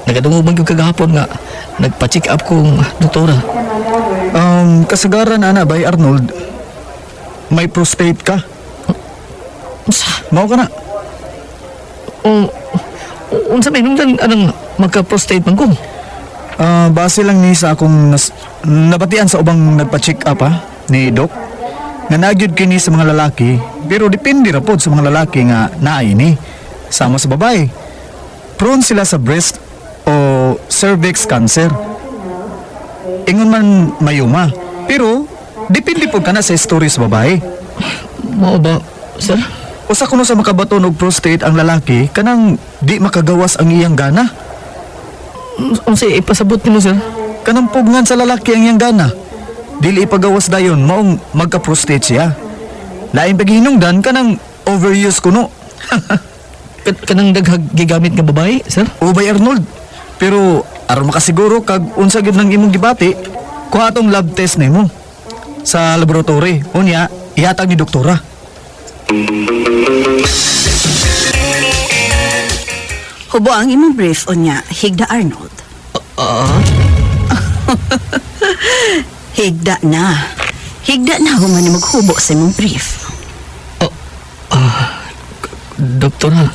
Nagadungog man yung kagahapon nga nagpa-check up kong doktora. Kasagaran, ana, bay Arnold. May prostate ka. Mao ka na. Unsa may nungdan anang magka-prostate man ko? Base lang ni sa akong nabatian sa ubang nagpa-check up, ha, ni Doc. Nga nagyud kini sa mga lalaki, pero depende ra pod sa mga lalaki nga naay ni sama sa babae. Prone sila sa breast o cervix cancer. Ingon man mayuma, pero depende pod kana sa history sa babae. Mao ba, sir? Usa kuno sa makabaton og prostate ang lalaki kanang di makagawas ang iyang gana. Unsay ipasabot nimo, sir? Kanang pugngan sa lalaki ang iyang gana. Dili ipagawas dayon maong magka-prostate siya. Lain paghinungdan kanang overuse kuno. Kanang daghag gigamit nga babae, sir? O bay Arnold. Pero aron makasiguro kag unsa gyud nang imong gibati, kuha tong lab test nimo sa laboratory. Unya, ihatag ni doktora. Hubo ang imong brief unya, Higda Arnold. Higda na human ni maghubo sa imong brief. Doktora.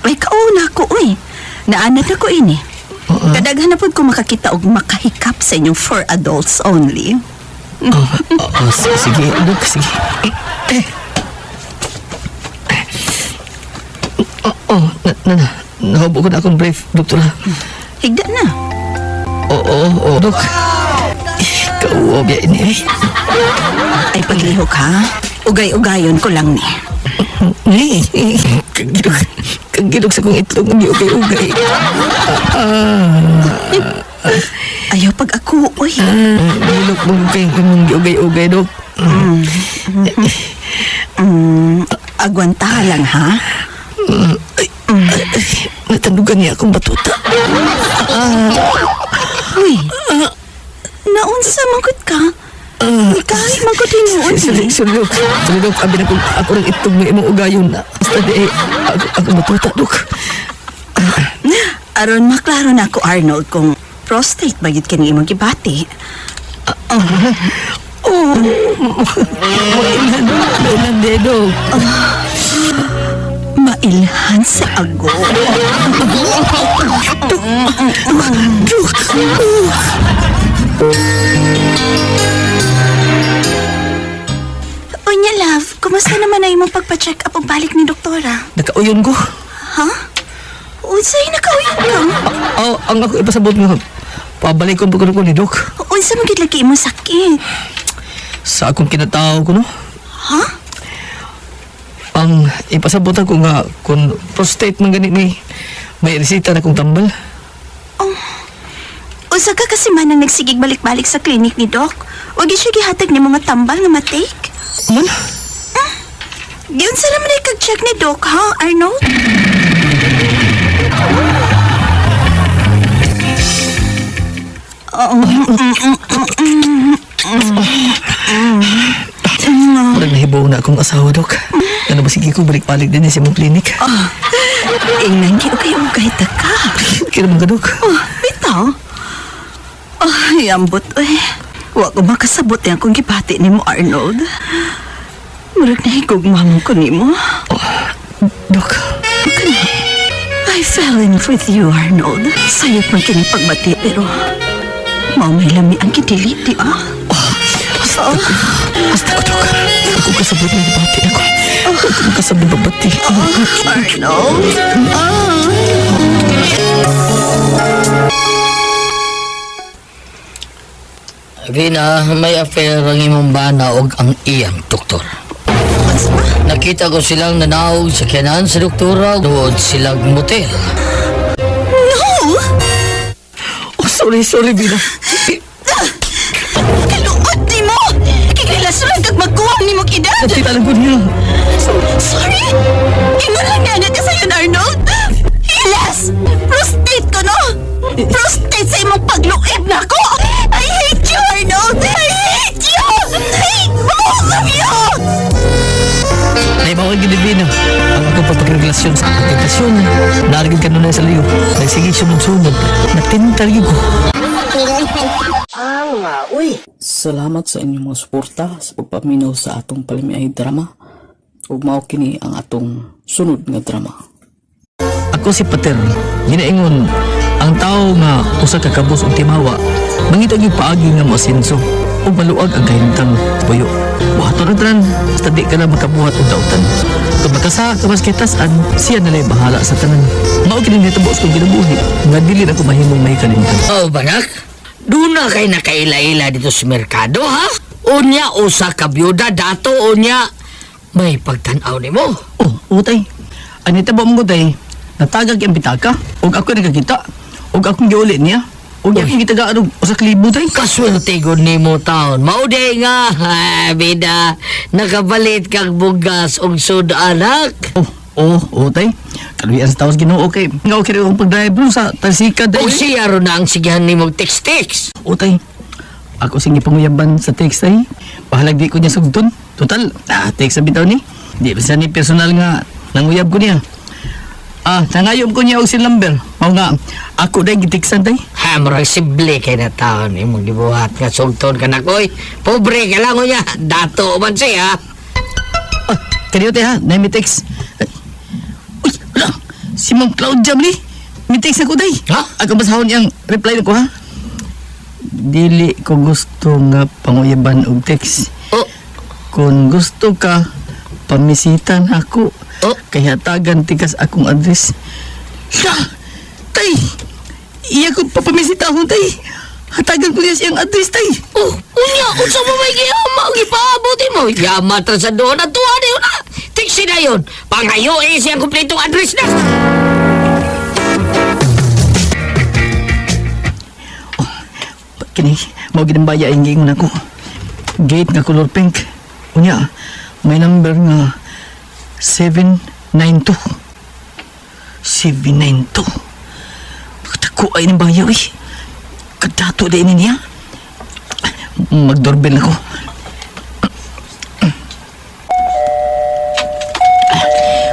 Ay, kauna ko, uy. Naanad na ko ini. Kadaghan na pod ko makakita og makahikap sa inyong for adults only. Sige, Dok, sige. Nahubo ko na akong brief, doktora. Higda na. Oo, Dok. Kauwa biya ini eh. Ay, paglihok ha. Ugay-ugayon ko lang ni. Kagilog sa kong itlog ng ugay-ugay. Ayaw pag ako, uy. Gilog mo kayong ugay-ugay, Dok. Agwanta lang, ha? Natandugan niya akong batuta. Uy, naunsa mangkot ka? Ikaw, mangkot hinuon. Sorry, Dok. Abi na ako rin itong may imong ugayon na. Basta di, ako batuta, Dok. Aron maklaro na ako, Arnold, kung prostate ba yun kini imong gibati. Mainan, Dok. Ilhan sa ago. Unya, love. Kumusta naman ang imong pagpa-check up o balik ni doktora? Nakauyon ko. Ha? Unsay nakauyan ka? Ang ako ipasabot nga. Pabalik ko ko ni Dok. Unsa man gid lagi imong sakit? Sa akong kinatao ko, no? Ha? Ang ipasabot ko nga kung prostate man ganit ni may resita na kong tambal. Usa ka kasi man ang nagsigig balik-balik sa klinik ni Doc. O di siya gihatag ni mga tambal nga matake? Man? Giyon sa naman ay kag-check ni Doc, ha, Arnold? Parang nahibaw na akong asawa, Dok. Ano ba sige ko balik-balik din sa mong klinik? Ingnan kayo kayong kahit ka. Kaya naman ka, Dok. Bitaw? Ay, ambot, Wa ko makasabot yan kung gipati ni mo, Arnold. Murag na higugmang ko ni mo. Dok. I fell in love with you, Arnold. Sayot man kini pagbati, pero mao may lami ang kidiliti, Basta ko, Dok. Ako kasabot na ibati ako. Ako kasabot babati. Arnold? Rina, may affair ang imong bana og ang iyang doktor. Nakita ko silang nanawag sa kanan sa doktora doon silang motel. No! Sorry, Bina. Kaluot ni mo! Kikrelasyon kag magkuwang ni mo kidad! Dati talaga niya. Sorry! Imo lang nga na sa'yo, Arnold! Hilas! Prostate ko, no? Prostate sa imong pagluib na ko! I hate you, Arnold! I hate you! I hate both of you! Ay, bawal gini, Bina. Ang akong papagrelasyon sa pagkakasyon. Naragid ka nun na sa liyo. Nagsige sunod-sunod. Natintal ko. Salamat sa inyong mga suporta sa pagpaminaw sa atong palimiay drama. Ug mao kini ang atong sunod nga drama. Ako si Pater. Ginaingon, ang tao nga usa ka kabus og timawa, mangita gyud paagi nga moasenso ug maluag ang kahimtang puyo. Buhaton ang tanan, basta di ka na makabuhat og dautan. Kung makasa ka mas kitasan, siya na lang bahala sa tanan. Mao kini nitabo sa kong ginabuhi, nga dili na ko mahimong may kalimtan. Oh, banak? Doon na kay nakaila-ila dito sa merkado, ha? Unya, usa ka byuda, dato, unya. May pagtanaw ni mo. Oh, utay. Anita ba mo tay? Natagag yung bitaka, ug ako nagkakita, ug akong giulit niya, ug akong gitagaan og usa ka libo tay. Kaswerte gud nimo taon. Mauday nga, bida, nakabalit kag bugas og soda, anak. Tay. Kaluyan sa taos Ginoo kay. Nga okay rin akong pag-drive dun sa Talsika day. O siya ro na ang sigahan nimo text-text. Tay. Ako sige panguyaban sa text ay. Pahalag di ko niya sugton. Total, text sa bitaw ni. Di ba ni personal nga nanguyab ko niya. Nangayom ko niya og si number. Mao nga ako day gitiksan tay. Murag sible kay na taon imong gibuhat nga sugton ka na koy. Pobre ka lang niya. Dato man siya. Kaniyo tay ha, na mi text. Uy, wala. Si Mang Cloud Jamli. Mi text ako day. Ha? Ako basahon yang reply ko ha. Dili ko gusto nga panguyaban og text. Kung gusto ka, pamisitan ako. Kaya tagan tigas akong address. Tay! Iya ko papamisitahon, tay. Hatagan ko niya siyang address, tay. Unya, kung sa mo may giyama, gipaabuti mo. Yama ta sa doon at tuwa na yun, ha? Tiksi na yun. Pangayo siyang kumpletong address na. Kini, mau ginambaya ang gingon ako. Gate nga color pink. Unya, may number nga 792. 792. Tako ay ng bayaw eh. Kadato din niya. Mag-doorbell ako.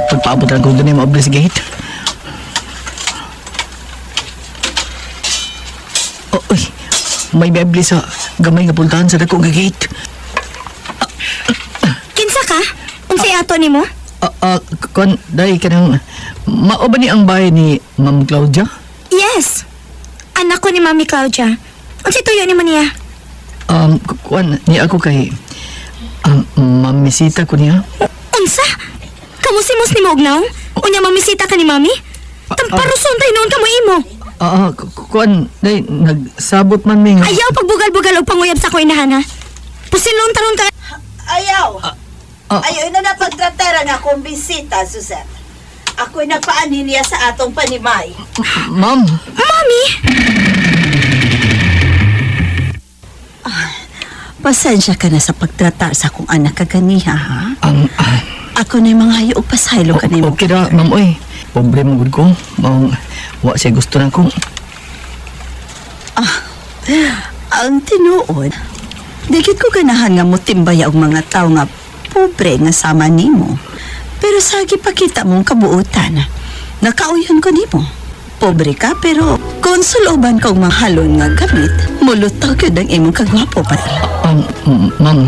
Pagpaabot lang ko doon yung maabli sa gate. Uy, may maabli sa gamay nga pultahan sa dako nga gate. Kinsa ka? Unsay ato nimo? Kon, dahil ka nang... Mao ba ni ang bahay ni Ma'am Claudia? Yes. Anak ko ni Mami Claudia. Unsay tuyo ni mo niya? Kuan, ni ako kay... mamisita ko niya. Unsa? Kamusimos ni mo ognaw? Unya mamisita ka ni Mami? Tamparuson tayo noon ka mo imo. Kuan, dahil nagsabot man mi nga... Ayaw pagbugal-bugal o panguyab sa ko inahan ha. Pusilon taron ka. Ayaw! Ayaw na napagtratera nga akong bisita, Suzette. Ako'y nagpaanin niya sa atong panimay. Ma'am! Mami! Pasensya ka na sa pagtratar sa akong anak kaganiha, ha? Ako na yung mga hayok pasaylo ka na mo. Okay ra, ma'am, oy. Pobre mo gud ko. Ma'am, wa siya gusto na ko. Ang tinuod, digit ko ganahan nga mo timbaya og mga tao nga pobre nga sama nimo. Pero sagi pa kita mong kabuutan. Nakauyon ko nimo. Pobre ka pero kung suloban kang mahalon nga gamit, mulutaw ka ang imong kagwapo pa. Ma'am.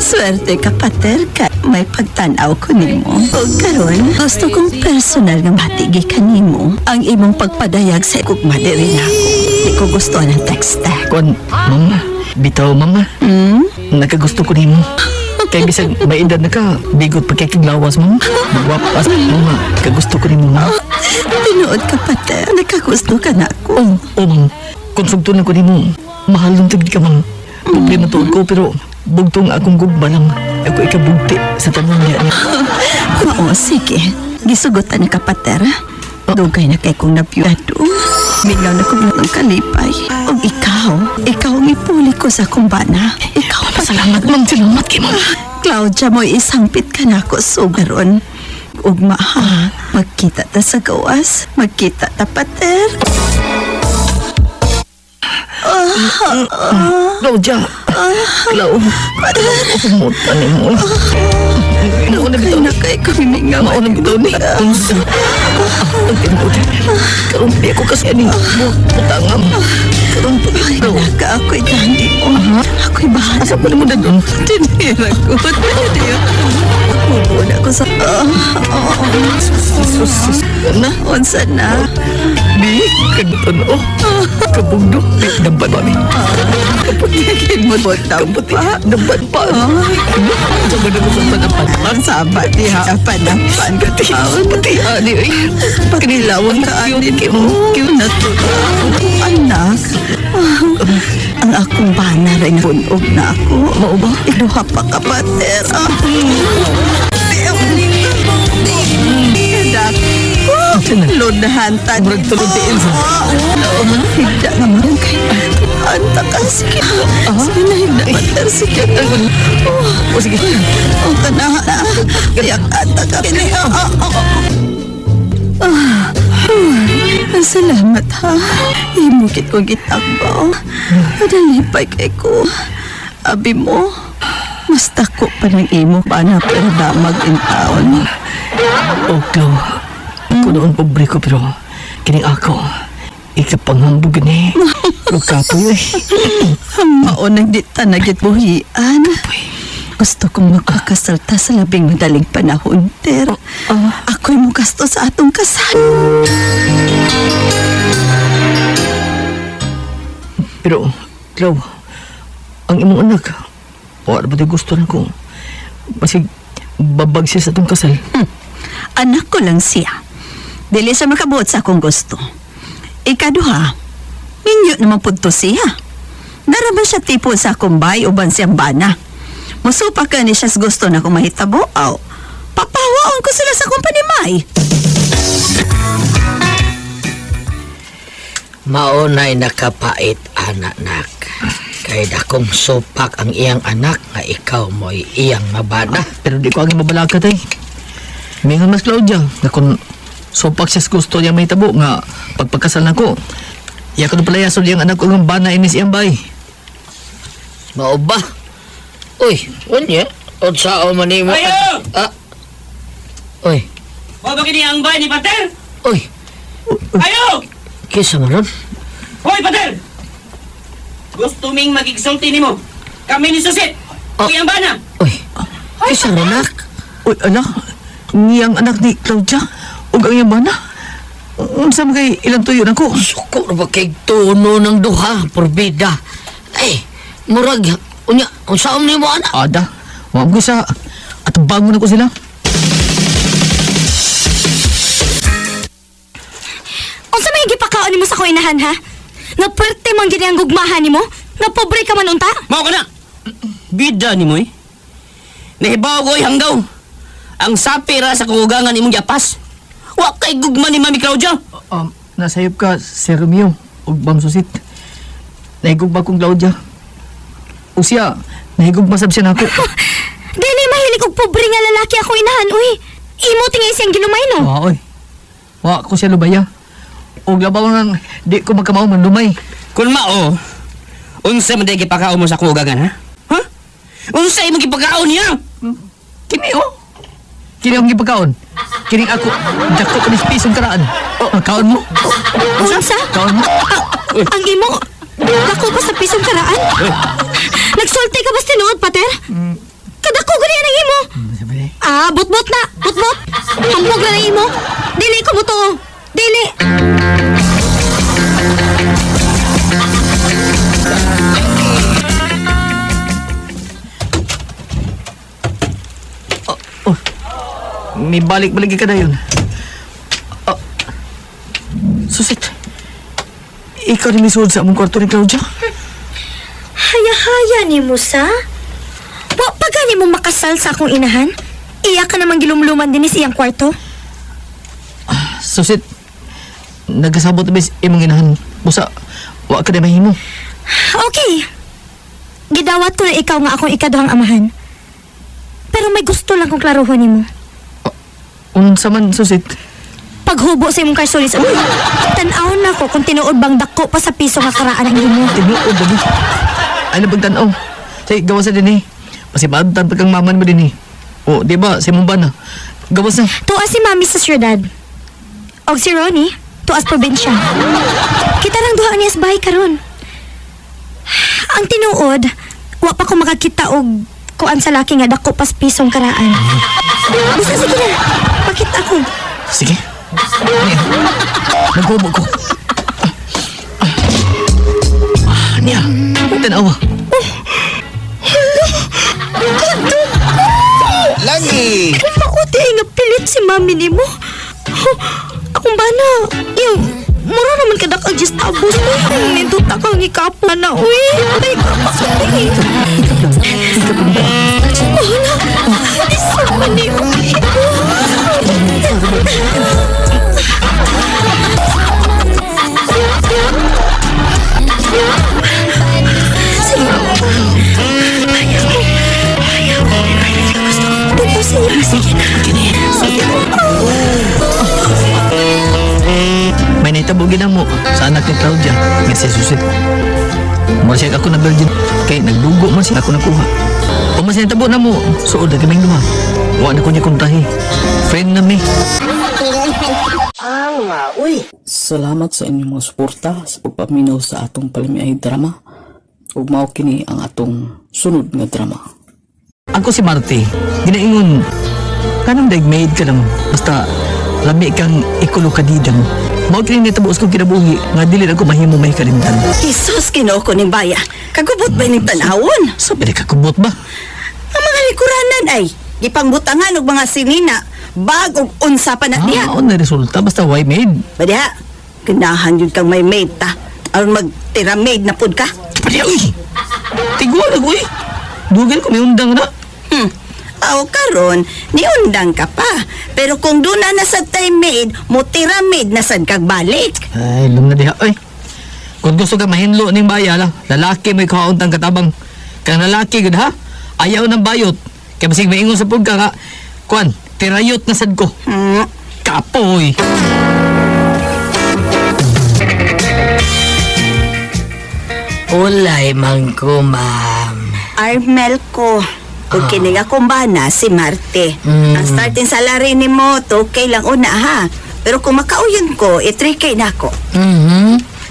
Swerte ka, pater, ka may pagtanaw ko nimo. O karon, gusto kong personal nga matigi ka nimo ang imong pagpadayag sa ikugma diri na ako. Di ko gusto ng tekste. Kuan, ma'am, bitaw, ma'am. Nakagusto ko nimo. Kaya bisag may edad na ka, bigot pagkakiglawas mo. Magwapas, mama. Kagusto ko nimo, ma'am. Tinuod ka, pater. Nakagusto ka na ako. Ma'am. Konsugto na ko nimo. Mahal ng tigdi ka, ma'am. Problema tuod ko, pero bugtong akong gugba lang. Ako ikabugti sa tanong niya. Oo, sige. Gisugutan na ka, pater. Dugay na kay kong napiyado. Mingaw na kong ng kalipay. O ikaw ang ipuli ko sa kumbana. Ikaw ang Salamat, ma'am. Salamat kay ma'am. Claudia, mo isampit ka na ako sugaron. Ugma ha, magkita ta sa gawas. Magkita ta, pater. Claudia. Clau. Pumuta ni mo. Nauna bitaw na kay kumimingaw. Mauna bitaw ni. Karong di ako kasi aning butangam. Karong pagitaw. Ka ako'y dandi mo. Ako'y bahala. Asa pa naman na doon? Tinira ko. Mubuna ko sa... Na? Unsa na? Di, kagutan o. Kabugdok. Di, dampan mami. Kapagigin mo botang pa. Dampan pa. Sama na mo sa panapan. Ang sabat niya. Panapan. Pati, ani, ay. Pagkilawang ka, ani. Kiw na to. Anak. Ang akong bana rin bunog na ako. Mao ba? Iluha pa ka, pater. Ludahan ta. Murag tulog diin sa. Higda naman kay anta ka. Sige. Sige na higda, pater. Sige. O sige. O tanaha na. Iyak anta ka. Salamat ha. Imukit ko gitakbaw. Madalipay kay ko. Abi mo, mas tako pa ng imo pa na pero damag in taon. O, Clau. Ako noon pobre ko pero kining ako. Ikapanghambog ni. Lukapoy eh. Maunang di ta nagitbuhian. Gusto kong magkakasalta sa labing madaling panahon, pero ako'y mo gasto sa atong kasal. Pero, Clau, ang imong anak, wala ba tayo gusto na ko? Basig, babag siya sa atong kasal. Anak ko lang siya. Dili siya makabuot sa akong gusto. Ikaduha, minyo naman punto siya. Naraman siya tipo sa akong bay uban siyang bana. Musupa ka ni siya gusto na kung mahitabo, aw. Papawaon ko sila sa kumpanimay. Maunay nakapait, anak. Kay dakong supak ang iyang anak nga ikaw mo'y iyang mabana. Pero di ko ang mabalakat eh. Mingan mas Claudia, na kung sopak siya gusto niya may tabo nga pagpagkasal na ko. Iya ko na palayason niyang anak ko ng bana inis iyang bay. Mao ba? Uy, unya? Unsao man nimo? Ayo! Uy. Wa ba kini ang bay ni Pater? Uy. Ayo! Kisa man ron? Hoy, Pater! Gusto ming magigsulti nimo. Kami ni Susit. Uy, ang bana. Uy. Kisa ron, nak? Uy, ala, niyang anak ni Claudia, ug ang iyang bana. Unsa man kay ilang tuyo na ko? Suko na ba kay tono ng duha, porbida? Ay, murag, unya, unsaon ni mo anak? Ada, wag ko sa at bangon ako sila. Unsa may gipakaon nimo sa ko inahan ha? Nga pwerte man gini ang gugmahan nimo? Nga pobre ka man unta? Mao ka na. Bida ni mo eh. Nahibaw ko hanggaw. Ang sapira sa kugugangan imong yapas. Wa kay gugma ni Mami Claudia. Nasayop ka, Sir Romeo, ug Ma'am Susit. Nahigugma kong Claudia. O siya, nahigugma sab siya nako. Dili mahilig og pobre nga lalaki ako inahan, uy. Imo tingay siyang gilumay no? Wa, oy. Wa ko siya lubaya. Og labaw nang di ko magkamao man lumay. Kun mao, unsa man day gipakaon mo sa kugugangan ha? Ha? Unsa imong gipakaon niya? Kini oh. Kini ang gipagkaon. Kini ako, dako ko ni pisong karaan. Kaon mo. Unsa? Kaon mo. Ang imo, dako pa sa pisong karaan? Nagsulti ka ba tinuod, pater? Kadako gani ang imo. Butbut na, butbut. Hambog na imo. Dili ko mo to. Dili. May balik-balik ka na yun. Susit, ikaw rin misuod sa among kwarto ni Claudia? Haya-haya ni mo sa? Wa pa gani mo makasal sa akong inahan? Iya ka namang gilumluman din sa iyang kwarto? Susit, nagkasabot na bis imong inahan. Busa, wa ka na mahimo. Okay. Gidawat ko na ikaw nga akong ikaduhang amahan. Pero may gusto lang kong klaruhan ni mo. Unsa man, Susit? Paghubo sa imong karsolis, tan-aw na ko kung tinuod bang dako pa sa piso nga karaan ang imo. Tinuod, dali. Ay, nabagtanaw. Say, gawas na din eh. Masibatan pa kang maman mo din eh. O, di ba, si mong bana. Gawas na. Tuas si mami sa syudad. Og si Ronnie, tuas probinsya. Kita lang duha niya sa bahay karon. Ang tinuod, wa pa ko makakita og kuan sa laki nga dako pas pisong karaan. Basta sige na, pakita ko. Sige. Naghubo ko. Niya, tanawa. Lagi! Kung mauti nga pilit si mami ni mo. Akong bana, yung mura naman kadak ang just abos mo. Nindot ako ang ikapo na, uy. Ay, kapasay. Wala, isa man ni uy. May naitabugin na mo sa anak ni Claudia nga si Susit. Masya ako na virgin kay nagdugo man siya ako nakuha. O mas naitabo na mo, suod na kaming duha. Wa na ko niya kontrahi. Friend na mi. Salamat sa inyong mga suporta sa pagpaminaw sa atong palimiay drama. Ug mao kini ang atong sunod nga drama. Ako si Marty. Ginaingon, kanang daigmaid ka lang. Basta, lami kang ikulo kadidang. Mao kini nitabos ko kinabuhi nga dili ako mahimo may kalimtan. Isus, Ginoo ko ning baya. Kagubot ba ning tanawon? Sabi na kakubot ba? Ang mga likuranan ay gipangbutangan og mga sinina bag og unsa pa na diha. Ano na resulta basta why maid? Badiha, ganahan yun kang may maid ta. Aron magtira maid na pud ka. Badiha, uy! Tiguan ako, uy! Dugan ko may undang na. Aw karon, niundang ka pa. Pero kung doon na nasad tay maid, mutira maid nasad kag balik. Ay, lum na diha, uy. Kung gusto ka mahinlo ning baya lang, lalaki may kauntang katabang. Kang lalaki gud ha? Ayaw ng bayot. Kaya masig maingon sa pugka ka. Kuan, tirayot na sad ko. Kapoy! Ulay man ko, ma'am. Armel ko. Kung kining akong bana, si Marte. Ang starting salary ni mo, 2K lang una ha. Pero kung makauyon ko, 3K na ako.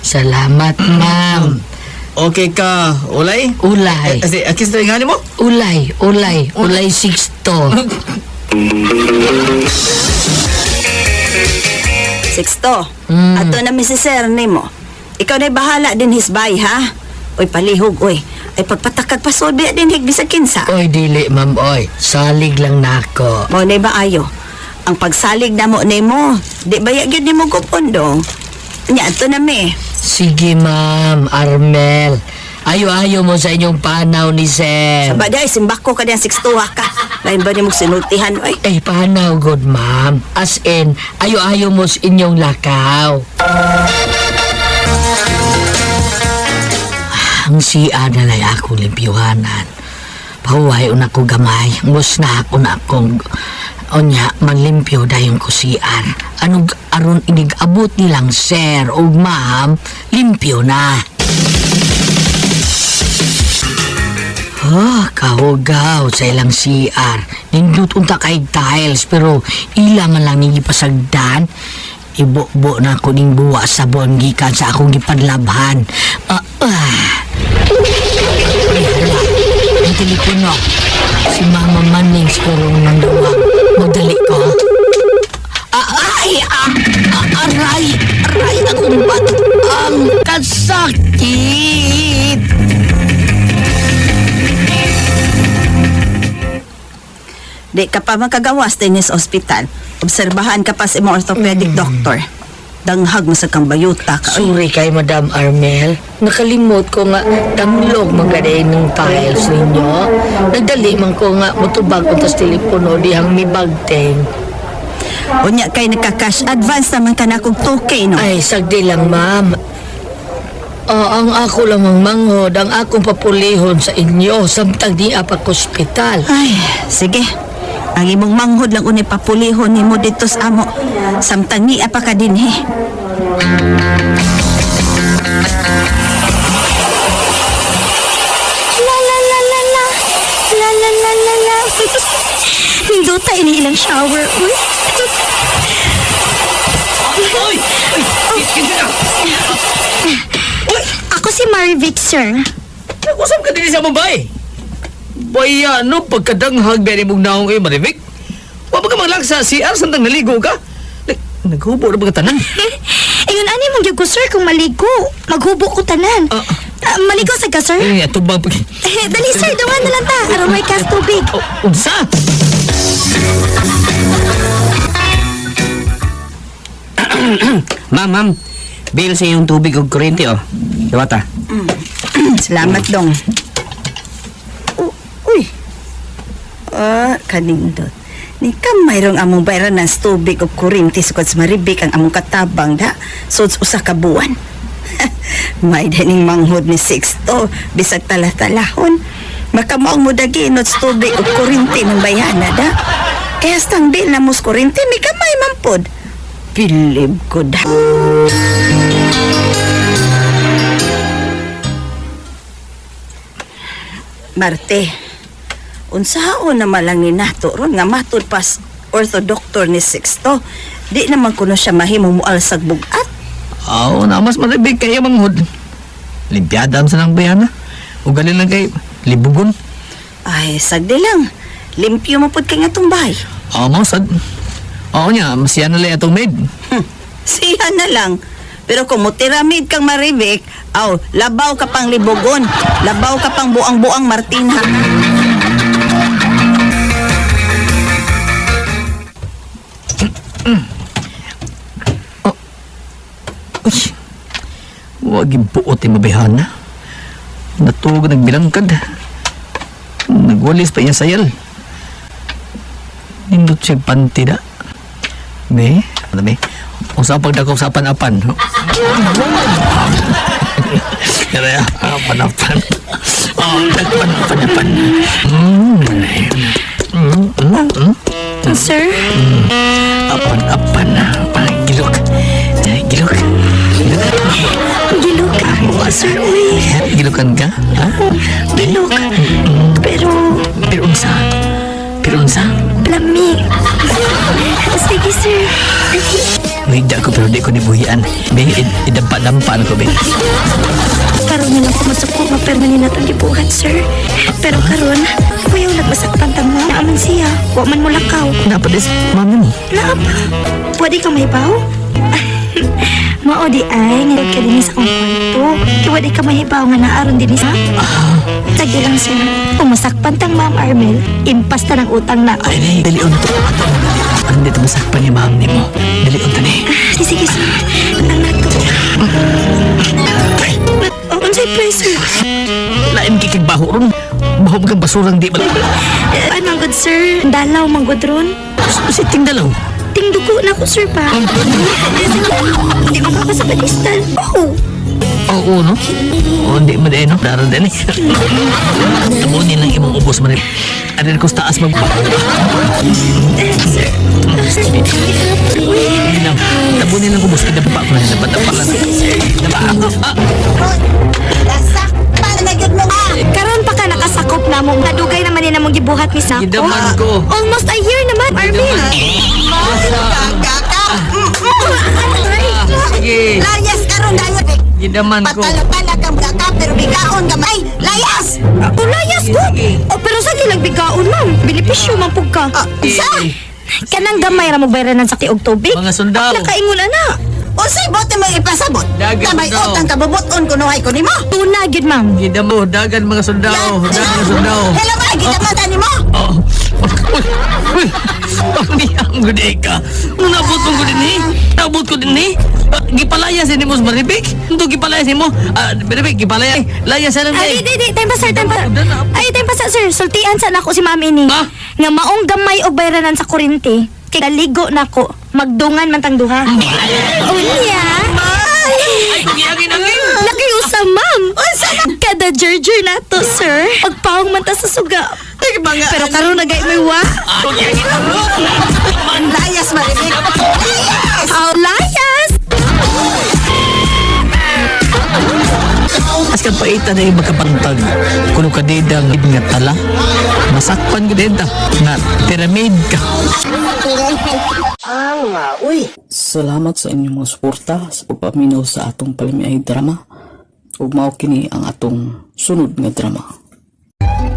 Salamat, ma'am. Okay ka, Ulay? Ulay. Kasi, akis na nga mo? Ulay, 6 to. Sixto, ato na mi si Sir nimo. Ikaw na'y bahala din hisbay, ha? Oy, palihog, oy. Ay pagpatakag pasod, biya din bisag kinsa. Oy, dili, ma'am, oy. Salig lang nako. Mo na'y ba ayo? Ang pagsalig na mo nimo, di ba yagid nimo kupon dong? Nya, ato na mi. Sige, ma'am, Armel. Ayo-ayo mo sa inyong panaw ni Sir. Sabad ay, simbako ka diyan, Sixto, ha ka. Lain ba niyo sinultihan, oy? Eh, panaw, good ma'am. As in, ayo-ayo mo sa inyong lakaw. Ang siya na lang akong limpiyuhanan. Pahuway una ko gamay. Mus na ako na akong onya, manlimpyo dahil ko siyar. Anong aron inig-abot nilang Sir o ma'am, limpyo na. Kahugaw sa ilang CR. Nindot unta kay tiles pero ila man lang nang ipasagdan. Ibo-bo na ako ning buwa sa buwan gikan sa akong gipanlabhan. Ang telepono. Si Mama Manning siguro nang duwag. Magdali ko. Aray, akong bato. Ang kasakit. Di ka pa makagawas din sa ospital. Obserbahan ka pa sa imong orthopedic doctor. Danghag mo sa kang bayuta ka. Sorry kay Madam Armel. Nakalimot ko nga damlog magaday ng tiles ninyo. Nagdali man ko nga motubag untas telepono dihang mi bagteng. Unya kay nagka-cash advance naman ka na kong 2K, no? Ay, sagdi lang, ma'am. Ang ako lamang manghod, ang akong papulihon sa inyo, samtang di apak ospital. Ay, sige. Ang imong manghod lang unay papulihon ni mo dito sa amo. Samtang ni apa ka din, he. La la la la la. La la la la la. Hinduta ini ilang shower. Uy. Ako si Marivic, sir. Nag-usap ka din sa babay. Baya, no, pagkadanghag beri mong naong Marivic. Huwag ka maglang sa CR, sandang naligo ka. Naghubo na mga tanan. Ayun, ani mong gyud ko, sir, kung maligo. Maghubo ko tanan. Maligo sa ka, sir? Ito ba? Dali, sir, dungan na lang ta. Aron may kas tubig. Unsa? Ma'am. Bill sa iyong tubig o kuryente, oh. Dawata. Salamat dong. Uy. Kanindot. Ni kam mayroong among bayaran ng tubig o kuryente sukad sa Marivic ang among katabang da. So, usa ka buwan. May daning manghod ni Sixto. Bisag talah-talahon. Makamaong mo dagi inot sa tubig o kuryente ng bayana da. Kaya stang bill na mus kuryente, may kamay mampod. Pilib ko da. Marte, unsaon na malang ni nato ron nga matud pas orthodoktor ni Sixto. Di naman kuno siya mahimong mual sa bugat. Na mas Marivic kayo manghod. Limpiadam sa nang bayana. Ugali lang kay libugon. Ay, sagdi lang. Limpyo mapod kay nga tumbay. Masad. Niya, masiya na lang itong maid. Siya na lang. Pero kung mutiramid kang Marivic, labaw ka pang libugon. Labaw ka pang buang-buang Martina. Huwag yung buot yung mabihana. Natugod nagbilangkad. Nagwalis pa niya sayal. Nindot siya panti na. Be, ano be? Usapag na kong sapan-apan. Kaya, apan-apan. Apan-apan. Sir? Apan-apan. Gilok. Gilok. Gilok ako, sir. Uy. Gilokan ka? Ha? Gilok. Pero unsa? Pero unsa? lami. Sige, sir. Mahigda ko pero di ko nibuhian. Be, idampa-dampa na ko, be. Karon na lang ko masuko, maperma ni natong gibuhat, sir. Pero karon, Kuya, nagmasaktan tang mo. Naaman siya. Wa man mo lakaw. Napades, mami mo. Naapa. Pwede ka mahibaw? Mao di ay, ngayon ka din sa kong kwarto. Kaya wadi ka mahibaw nga naaron din sa? Tagi lang sir. Kung masakpan tang Ma'am Armel, impas ta ng utang na. Ay, nay, dalion to. Ano dito masakpan ni ma'am ni mo? Dalion to ni. Sige, sir. Ang nato. Ang say pressure. Lain kikigbaho ron. Baho kang basurang di ba? Anong good sir? Dalaw mang good ron? Si ting dalaw. Tingdugo na ko sir pa. Hindi mo ka sa badistal. Oh. Oo, no? O, hindi mo din, no? Daran din, eh. Tabunin lang imong ubos mo rin. Ano ko sa taas mag... Hindi lang. Tabunin lang ubos. Kinababa ko na. Dapat lang. Nasakpan na yun mo nga. Karon pa ka nakasakop na mo. Nadugay naman yun namong gibuhat ni Sako. Gidaman ko. Almost a year naman, Armin. Sige. Layas karon dayon. Gidaman ko. Patalapalag ang baka pero bigaon gamay. Layas! O, layas ko. O, pero sa ginagbigaon, ma'am. Benepisyo, mampug ka. Isa! Kanang gamay ra mo bayranan sa tiog tubig. Mga sundao. Nakaingon ana. Unsay bote mo ipasabot? Dagan Kamay sundao. utang kabubuton kunuhay ko nimo. Tuna, gid, ma'am. Gidamo. Dagan mga sundao. Dagan mga sundao. Hello ba? Gitamatan nimo? Oh. Uy. Ang guday ka. Nung nabot ko din eh. Nabot ko din eh. Gipalayas ini mo sa maribik. Ito gipalayas mo. Maribik, gipalayas. Layas na lang Ay, di. Time pa, sir. Time pa. Ay, time pa, sir. Sultian sa nako si ma'am ini. Ha? Nga maong gamay og bayranan sa kuryente. Kay naligo nako. Magdungan man tang duha. Unya. Nakiusa, ma'am. Kada jerjer na to, sir. Pagpawang man ta sa suga. Pero karon nagay may wa. Layas maribig. Layas! Oh, layas! As kang paita na yung makapantag. Kuno ka didang nga tala. Masakpan ka dida. Nga pyramid ka. Salamat sa inyong mga suporta sa pagpaminaw sa atong palimiay drama. Ug mao kini ang atong sunod nga drama.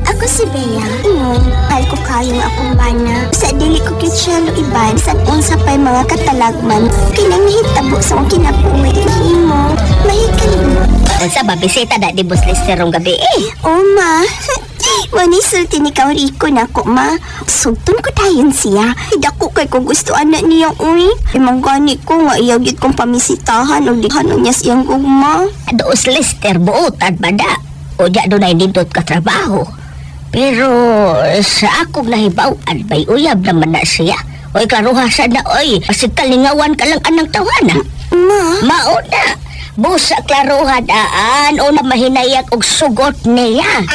Ako si Bea. Mahal ko kayo nga akong mana. Sa dili ko kitsyalo iban sa unsa pa'y mga katalagman. Kinangihitabo sa akong kinabuhi. Himo. Mahikalimot. Unsa ba bisita da di Boss Lester rong gabi eh? Oh, ma. Manisulti ni kang Rico na ko, ma. Sugton ko tayon siya. Dako kay ko gusto anak niya, uy. Imang gani ko nga iyagit kong pamisitahan o dihanon niya siyang gugma. Boss Lester buotad ba da? O diya doon ay nindot ka trabaho. Pero sa akong nahibaw, albay uyab naman na siya. Oy karuhasa na, oy. Pasig kalingawan ka lang anang tawana. Ma? Mauna. Busa klaruhan daan o na mahinayak og sugot niya.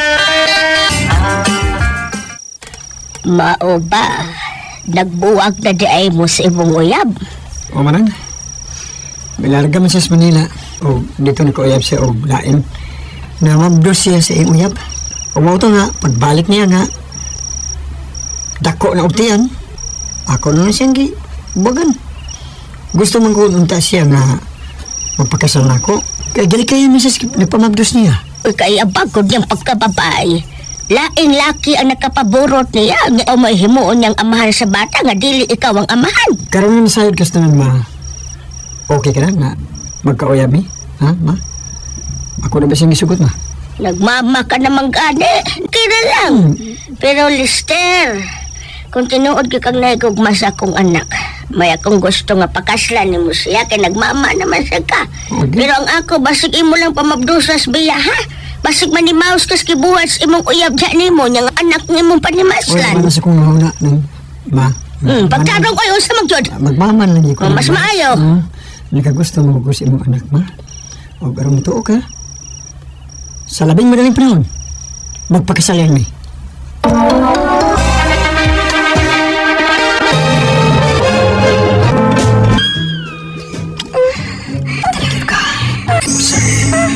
Mao ba? Nagbuwag na di ay mo sa imong uyab? O manang. Milarga man siya sa Manila. O dito na ko uyab siya o lain. Namabdos siya sa iyong uyab. O mauto nga, pagbalik niya nga, dako na utian. Ako na siyang gibagan. Gusto man ko unta siya nga magpakasal na ako. Kaya gali kayo na siya nagpamabdos niya. Uy, kaya bagod niyang pagkababay. Laing laki ang nakapaborot niya. Nga o may himuon niyang amahan sa bata nga dili ikaw ang amahan. Karoon na nasayod ka naman, ma. Okay ka na na magkauyab ni? Ha, ma? Ako na ba siyang isugot, ma? Nagmama ka namang gani. Kira lang. Pero Lister, kung tinuod ka kang naigugma sa akong anak, may akong gusto nga pakaslan ni mo siya kay nagmama naman siya ka. Okay. Pero ang ako, basig imo lang pamabdusas biya ha. Basig manimaos kas kibuhat sa imong uyab dyan ni mo, niyang anak ni mong panimaslan. Wala sa kong mahuna ng ma. Pagtarong ko yung sa magyod. Magmaman lang yun ko. Mas maayo. Nakagusto mo ko sa imong anak, ma. O pero mutuo ka. Sa labing madaling panahon, magpakasalan ni.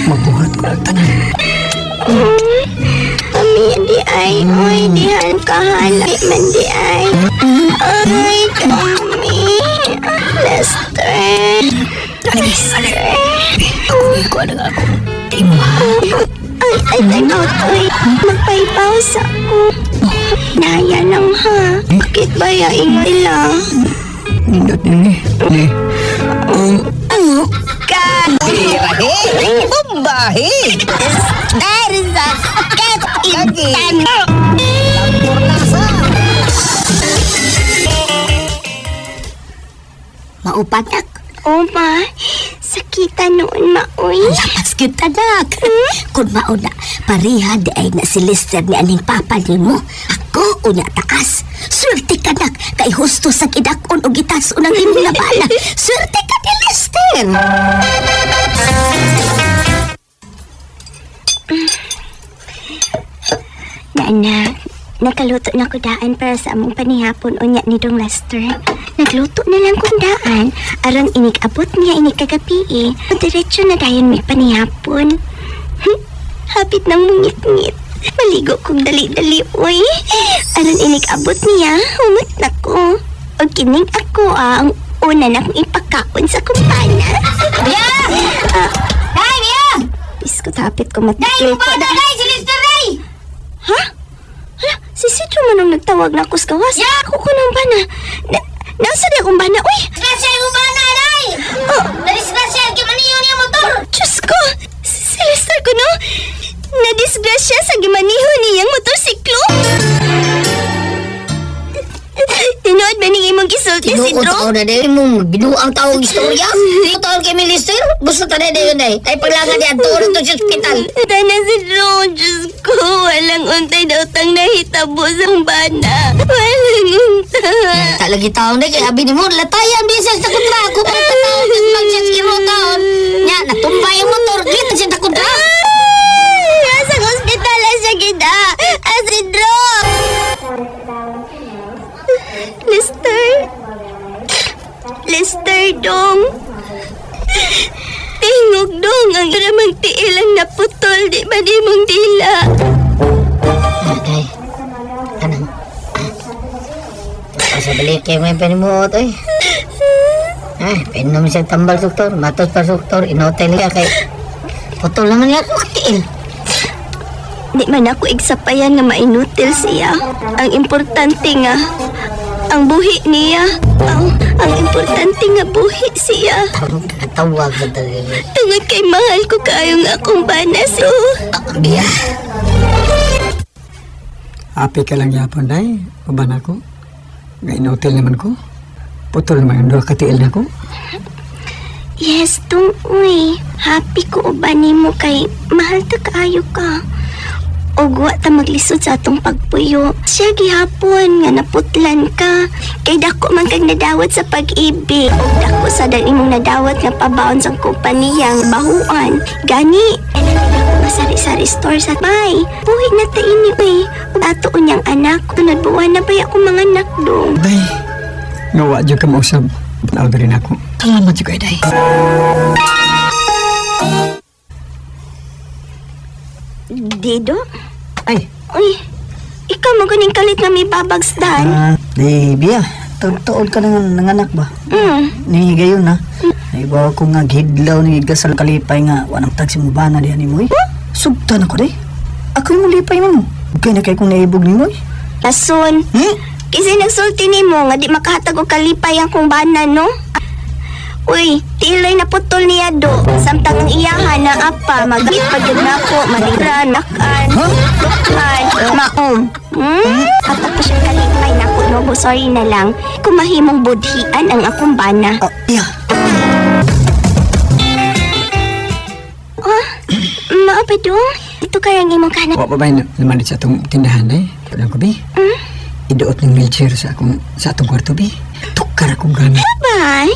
Magbuhat ko ang tanan. Mami, di ay. Oy, dihan ka halay man di ay. Ay, kami. Lester. Ako na ako. Di mo ha? Ay, time out, oy. Magpaipaus ako. Sakit ba ya ingon nila? Indot ni. Ano ka? Bumbahi! Dari sakit intan. Maupatak. Oh, ma. Sakitan noon, maoy. Lapas kita, nak. Kung mauna, pariha di ay na si Lester ni aning papa ni mo. Ako, unya takas. Swerte ka, nak. Kay husto sa kidakon o gitas unang imong nabala. Swerte ka ni Lester. Naanak, nakaluto na ko daan para sa among panihapon unya ni Dong Lester. Nagluto na lang kong daan, aron inig-abot niya inig kagabi. Diretso na dayon may panihapon. Hapit ng mungit-ngit. Maligo kong dali-dali, uy. Aron inig-abot niya, humot na ko. O kining ako ang una na kong ipakaon sa kumpana. Mia! Day, Mia! Biskot hapit ko matikil ko. Day, si Lester, Day! Ha? Hala, si Sidro manong nagtawag na ako sa gawas. Ya! Ako ko nang bana. Nasa di akong bana, uy! Disgrasya yung bana, Day! Oh! Nadisgrasya, kimaniyo niya motor! Diyos ko! Si Lester ko, no? Nadisgrasya sa gimaniho niyang motorsiklo? Tinood ba ning imong gisulti, Sidro? Tinuot na din mong binuang taong istorya. Tinuot kay Minister. Gusto ta na yun eh. Ay paglangan niya doon ito sa ospital. Tana, Sidro. Diyos ko. Walang untay daw tang nahitabo sa bana. Walang untay. Talagi taon na kaya abin mo. Latayan bisan sa kontra. Kung pa taon sa mag-seskiro taon. Nya, natumba yung motor. Dito siya sa kontra. Nasa ospital na siya kita. Sidro! Lester dong. Tingog dong ang ramang tiil ang naputol. Di ba di mong dila? Okay. Tanang. Asa balik kayo may penimot eh. Ay, penom siyang tambal doktor. Matos pa doktor. Inotel niya kay putol naman niya ako tiil. Di man ako igsapayan nga mainutil siya. Ang importante nga ang buhi niya. Ang importante nga buhi siya. Tawag na talaga. Tungod kay mahal ko kayo nga akong banas. Biya. Happy ka lang yapon, Day. Uban ako. Ngayon hotel naman ko. Putol naman yung 2 katiil na ko. Yes, tung uy. Happy ko uban nimo kay mahal ta kaayo ka. Og wa ta maglisod sa atong pagpuyo. Siya gihapon nga naputlan ka. Kay dako man kag nadawat sa pag-ibig. Og dako sa dang imong nadawat nga pabaon sa kompaniyang bahuan. Gani, dako nga sari-sari store sa bay. Buhi na ta ini uy. Og ato unyang anak. Tunod buwan na ba akong mga anak dong. Day, ngawa dyan ka mausap. Panaw rin ako. Salamat dyan, Day. Dido? Ay. Uy, ikaw maganing kalit na may babagsdan. Baby, tuod ka nanganak ba? Ni gayon na. Ibaw ko nga gidlaw ni gasal kalipay nga wanang tagsi mo bana diyan ni mo. Subtan ako day. Ako yung lipay mo. Kaya na kayo kung naibog ni mo. Lason. Kasi nagsulti ni mo nga di makahatag og kalipay ang kong bana, no? Uy, tilay na putol niya do. Samtang ang iyahan na apa, magit pa dyan na ako, maligran, nakan, lukan, maom. Hatag pa siyang kalipay na ako, no? Sorry na lang. Kumahimong budhian ang akong bana. Maapa dong? Ito kayang imong kanan. Wa pa ba naman sa atong tindahan eh? Kadang ko, Bi. Iduot ng wheelchair sa atong kwarto, Bi. Tukar akong gamit. Bye!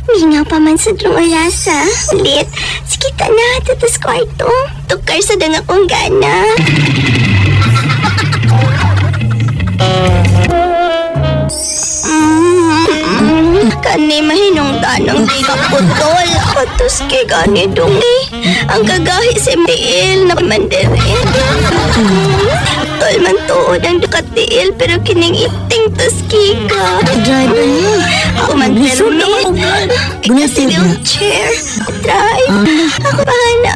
Mingaw pa man sa drong orasa. Ulit. Sige ta na, tatas kwarto. Tukar sa dang akong gana. Kani mahinungdan ang di kaputol. Katos kay gani dungi. Ang kagahi si Miel na mandarin. Tol man tuod ang dukatiil pero kining iting tos kika. Driver niya. Ako man permit. Ikaw si wheelchair. Drive. Ako bahala.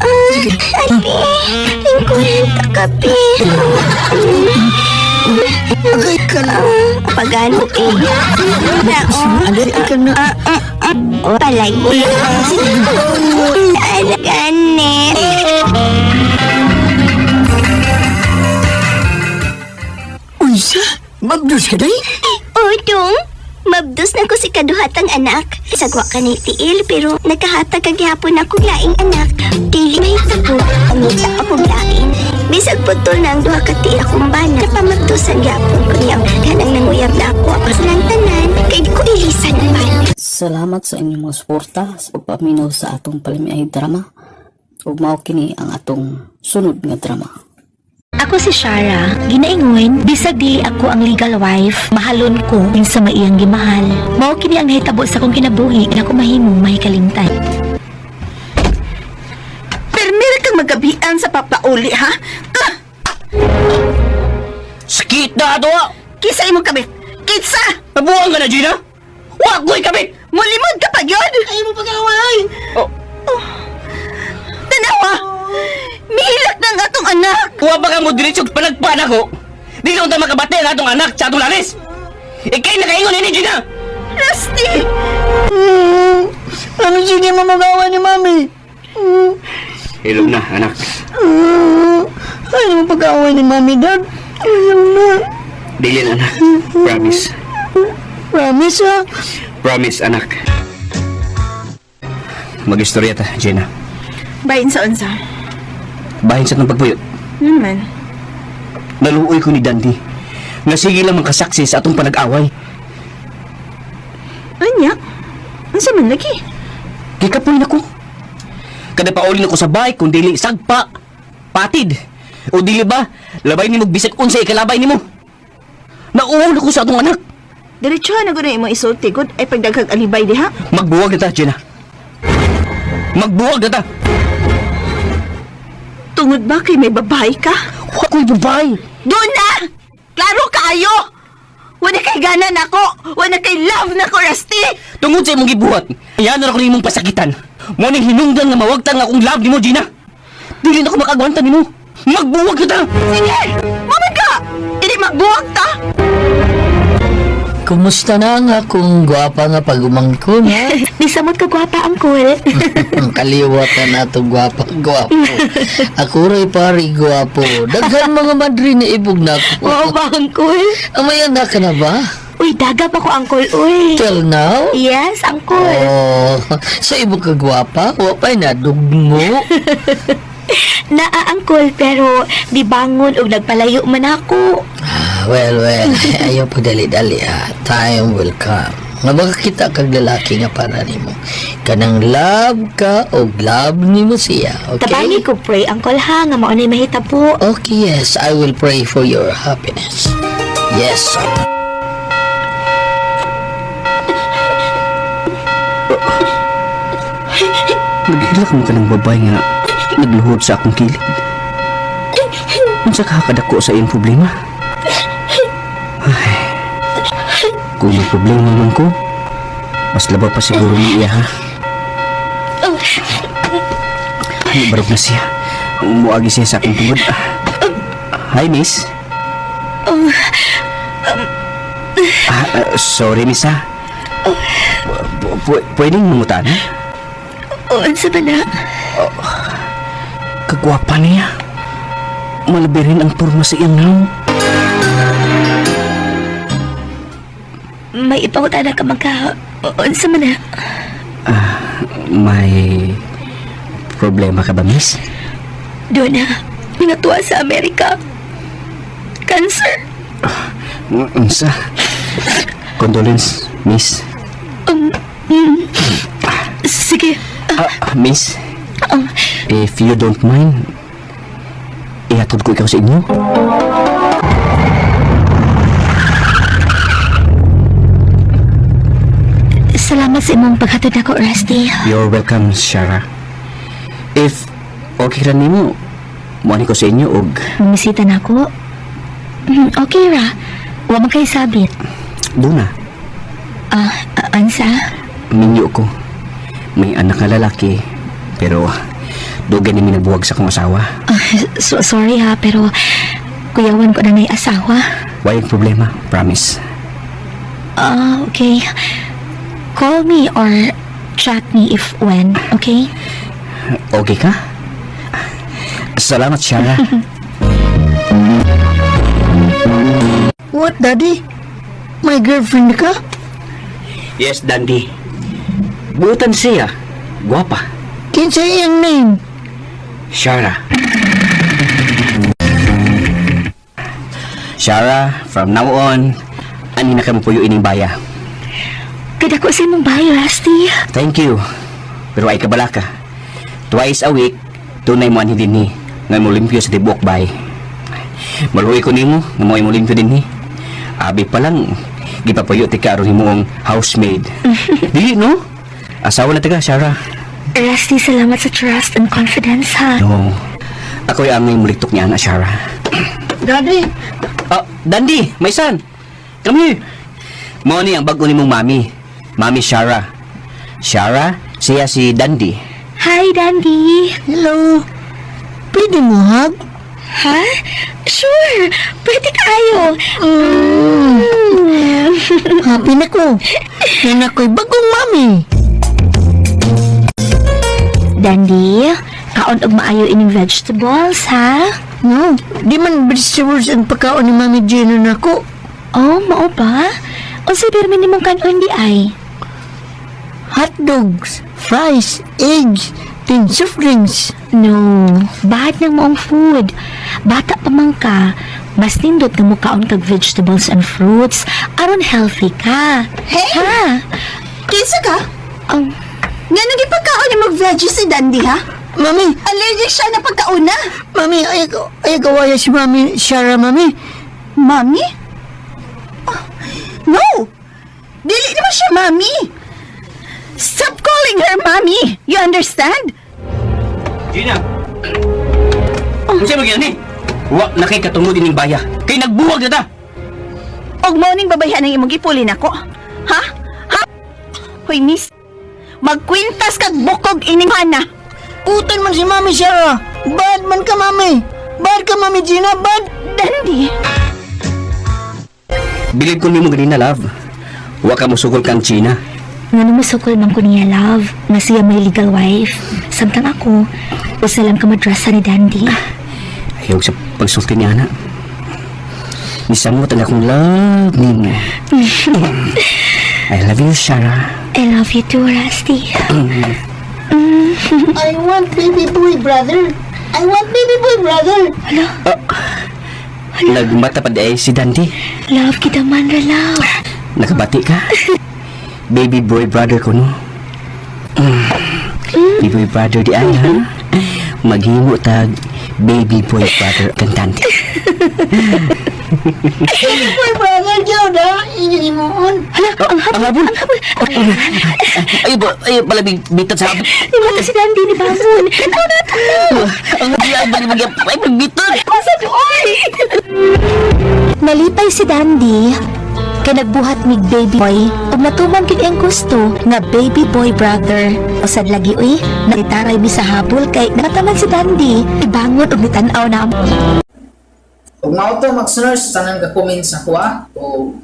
Ate, lingkuhin ta kape. Pagano eh. Palagi. Ganit. Unsa? Mabdus ka day? Udong, mabdos na ko si kaduhatang anak. Sagwa ka ni tiil, pero nakahatag kaghapon ako laing anak. Dili mahitabo, pangita ako laing. Bisag putol na ang duha ka tiil akong bana. Napamagdusan gyapon ko niya. Kanang nanguyab na ako ang silang tanan. Kaya ko ilisan ang bana. Salamat sa inyong mga suporta sa pagpaminaw sa atong palimiay drama. Ug mao kini ang atong sunod nga drama. Ako si Shara, ginaingon, bisag dili ako ang legal wife, mahalon ko yung sa maiyang gimahal. Mao kini ang nahitabo sa kong kinabuhi na ko mahimong mahikalingtan. Permira kang magabian sa papauli, ha? Sakit na ato! Kisa imong kabit! Kitsa! Nabuang ka na, Gina? Wagoy kami! Mulimod ka pa yun! Ay mo pag-away! Tanawa! Mihilak ng atong anak! Kuha ba ka mo diretsyo panagpan ako? Di lang tayo makabate ang atong anak sa atong lanis! Ikay nakaingon ini, Gina! Rusty! Ano sige mamagawa ni Mami? Hello na, anak. Ano pag-away ni Mami, Dad? Ayaw na. Dili na, anak. Promise. Promise, ha? Promise, anak. Mag-istorya ta, Jenna. Bayin sa unsa? Bahin sa itong pagpuyot. Naman. Naluoy ko ni Dandy. Nga sige lang makasaksi sa atong panag-away. Anya? Ano sa man lagi? Kikapoy na ko. Kada paulin ako sa bahay kung dili sagpa, patid. O dili ba, labay ni mo bisag unsay ikalabay ni mo. Nauuol ako sa atong anak. Diretsuhan na ko na imong isulti gud ay pagdaghag alibay diha. Magbuwag na ta, Jenna. Magbuwag na ta. Tungod ba kay may babae ka? Ako'y babae. Doon na! Klaro kaayo! Wala kay gana na ako! Wala kay love na ko, Rusty! Tungod sa imong gibuhat, ayan na ako nimong pasakitan. Muning hinungdan nga mawagtan nga akong love ni mo, Gina. Dili na ako makagwanta ni mo. Magbuwag ka ta! Sige! Mamad ka! Hindi magbuwag ta! Kumusta na nga kung gwapa nga pagumangkon, ha? Di samot ka gwapa, Uncle. Kaliwatan na ito gwapo. Ako rin pari gwapo. Daghan mga madri na ibog na ako. Oo ba, Uncle? Amaya na ka na ba? Uy, dagap ako, Uncle. Uy. Till now? Yes, Uncle. Oh, sa ibog ka gwapa, wapay na dugmo. Naa, Uncle, pero di bangon o nagpalayo man ako. Well, ayaw pagdali-dali, ha. Time will come. Nga makakita kag lalaki nga para nimo. Kanang love ka o love nimo siya, okay? Tabangi ko pray, Uncle, ha, nga maunay mahitabo. Okay, yes, I will pray for your happiness. Yes. Naghilak mo ka ng babae nga nagluhod sa akong kilid. Unsa ka kadako sa iyong problema? Ay, kung may problema man ko, mas labaw pa siguro ni iya, ha? Ay, barog na siya. Umuagi siya sa akong tungod. Hi, miss. Sorry, miss, ha? Pwedeng mangutan, ha? Oo, sa ba na? Kagwapa niya. Malabi rin ang porma sa iyang naong. May ipangutan ka magka... Sa ba na? May problema ka ba, miss? Doon na. Minatuwa sa Amerika. Cancer. Unsa? Condolence, miss. Sige. Miss, if you don't mind, ihatod ko ikaw sa inyo. Salamat sa imong paghatod ako, Rusty. You're welcome, Shara. If okay ra nimo, muani ko sa inyo og Bumisita na ako. Okay ra. Wa man kay sabit. doon na. Ansa? Minyo ko. May anak na lalaki, pero doon ni minabuwag sa kong asawa. Sorry ha, pero kuyawan ko na may asawa. Wayang problema, promise. Okay. Call me or chat me if when, okay? Okay ka? Salamat, Shara. What, Daddy? My girlfriend ka? Yes, Dandy. Buutan siya. Guwapa. Kinsa iyang name? Shara. Shara, from now on, ani na ka mo puyo ining baya. Kada ko sa imong bayo, Rusty. Thank you. Pero ay kabala ka. Twice a week, tunay mo ani din ni. Nga mo limpyo sa tibok bay. Maluwi ko nimo, nga mo limpyo din ni. Abi pa lang, gipapuyo ti karon himong housemaid. Dili, no? Asawa na taga, Shara. Rusty, salamat sa trust and confidence, ha? No. Ako yung aming muliktok niya na, Shara. Daddy! Dandy, my son! Come here! Mo ni ang bago ni mong mami. Mami Shara. Shara, siya si Dandy. Hi, Dandy. Hello. Pwede mo hug? Ha? Sure. Pwede kayo. Happy na ko. Yan ako'y bagong mami. Dandy, kaon og maayo ining vegetables, ha? No, di man vegetables ang pagkaon ni Mami Gina na ko. Oh, mao ba? O sa birmin nimong kanon di ay? Hot dogs, fries, eggs, tin soft drinks. No, bad ng moong food. Bata pa man ka, mas nindot nga mo kaon kag vegetables and fruits aron healthy ka. Hey! Ha? Kinsa ka? Nga nagipagkaon ni mag-veggie si Dandy, ha? Mami! Allergic siya na pagkauna. Mami, ay gawaya si Mami Shara, Mami. Mami? Oh, no! Dili naman siya Mami. Stop calling her Mami. You understand? Gina! Ano siya magyan ni? Wa na kay katungod ining baya. Kay nagbuwag na ta! Og morning babayhan ang imong gipulin ako. Ha? Ha? Hoy, miss. Magkwintas kag bukog ining hana. Utan man si Mami Shara. Bad man ka, Mami. Bad ka, Mami Gina. Bad. Dandy. Bilib ko nimo ganina, love. Wa ka musugol kang Gina. Nga namusukol man ko niya, love, na siya may legal wife. Samtang ako, usa lang ka madrasa ni Dandy. Ayaw sa pagsulti niya na. Nisamot ang akong love ninyo. I love you, Shara. I love you too, Rusty. I want baby boy, brother. I want baby boy, brother. Nagmata pa di si Dandy. Love kita man, love. Nakabati ka? Baby boy brother ko, no? Baby boy brother di ay, ha? Maghimo tag baby boy brother kantante. Baby boy, brother, Joe, da. Inyong imuon. Ang habol! Ay, pala bitat sa habol. Mata si Dandy ni Bamon. Ang habol ay bali ay bitat. Nalipay si Dandy kay nagbuhat mig baby boy ug natuman kid ang gusto nga baby boy brother. Usad lagi uy, nagitaray mi sa habol kay nataman si Dandy ibangon ug nitan-aw na. Kung mao to mag-nurse tanan ga comment sa kuha o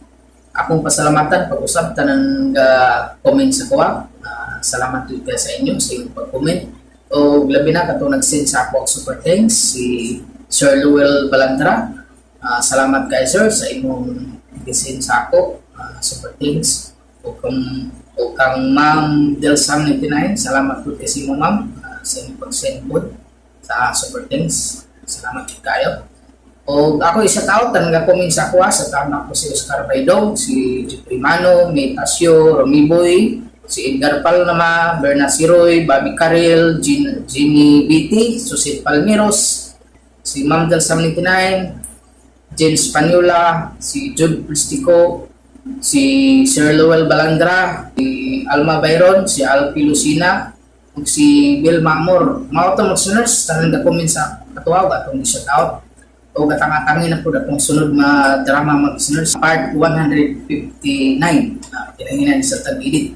akong pasalamatan pag-usab tanan ga comment sa kuha. Salamat jud kay sa inyo sa inyong pag-comment. O labi na kato nag-send sa ako super thanks si Sir Luel Balandra. Salamat kay sir sa imong gisin sa ako. Super thanks. O kang Ma'am Delsam 99, salamat po kasi mo ma'am sa inyong pag-send po sa super thanks. Salamat kayo. O ako isa tao tanang comment sa ako sa tama ko si Oscar Baidog, si Jeffrey Mano, May Tasio, Romiboy, si Edgar Palma, Berna Siroy, Bobby Carril, Jimmy Biti, Susit Palmeros, si Ma'am Del Sam 99, James Panyola, si Jude Pristico, si Sir Lowell Balandra, si Alma Byron, si Alpi Lucina, si Bill Mamor. Mga ito mag-suners, tanang comment sa katuwag atong shout out. O katang-atangin na po na itong sunod na drama mag-listeners, part 159, kinahingan sa tag-edit.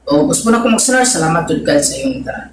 O gusto po na kong mag-listeners, salamat jud kayo sa iyong tanan.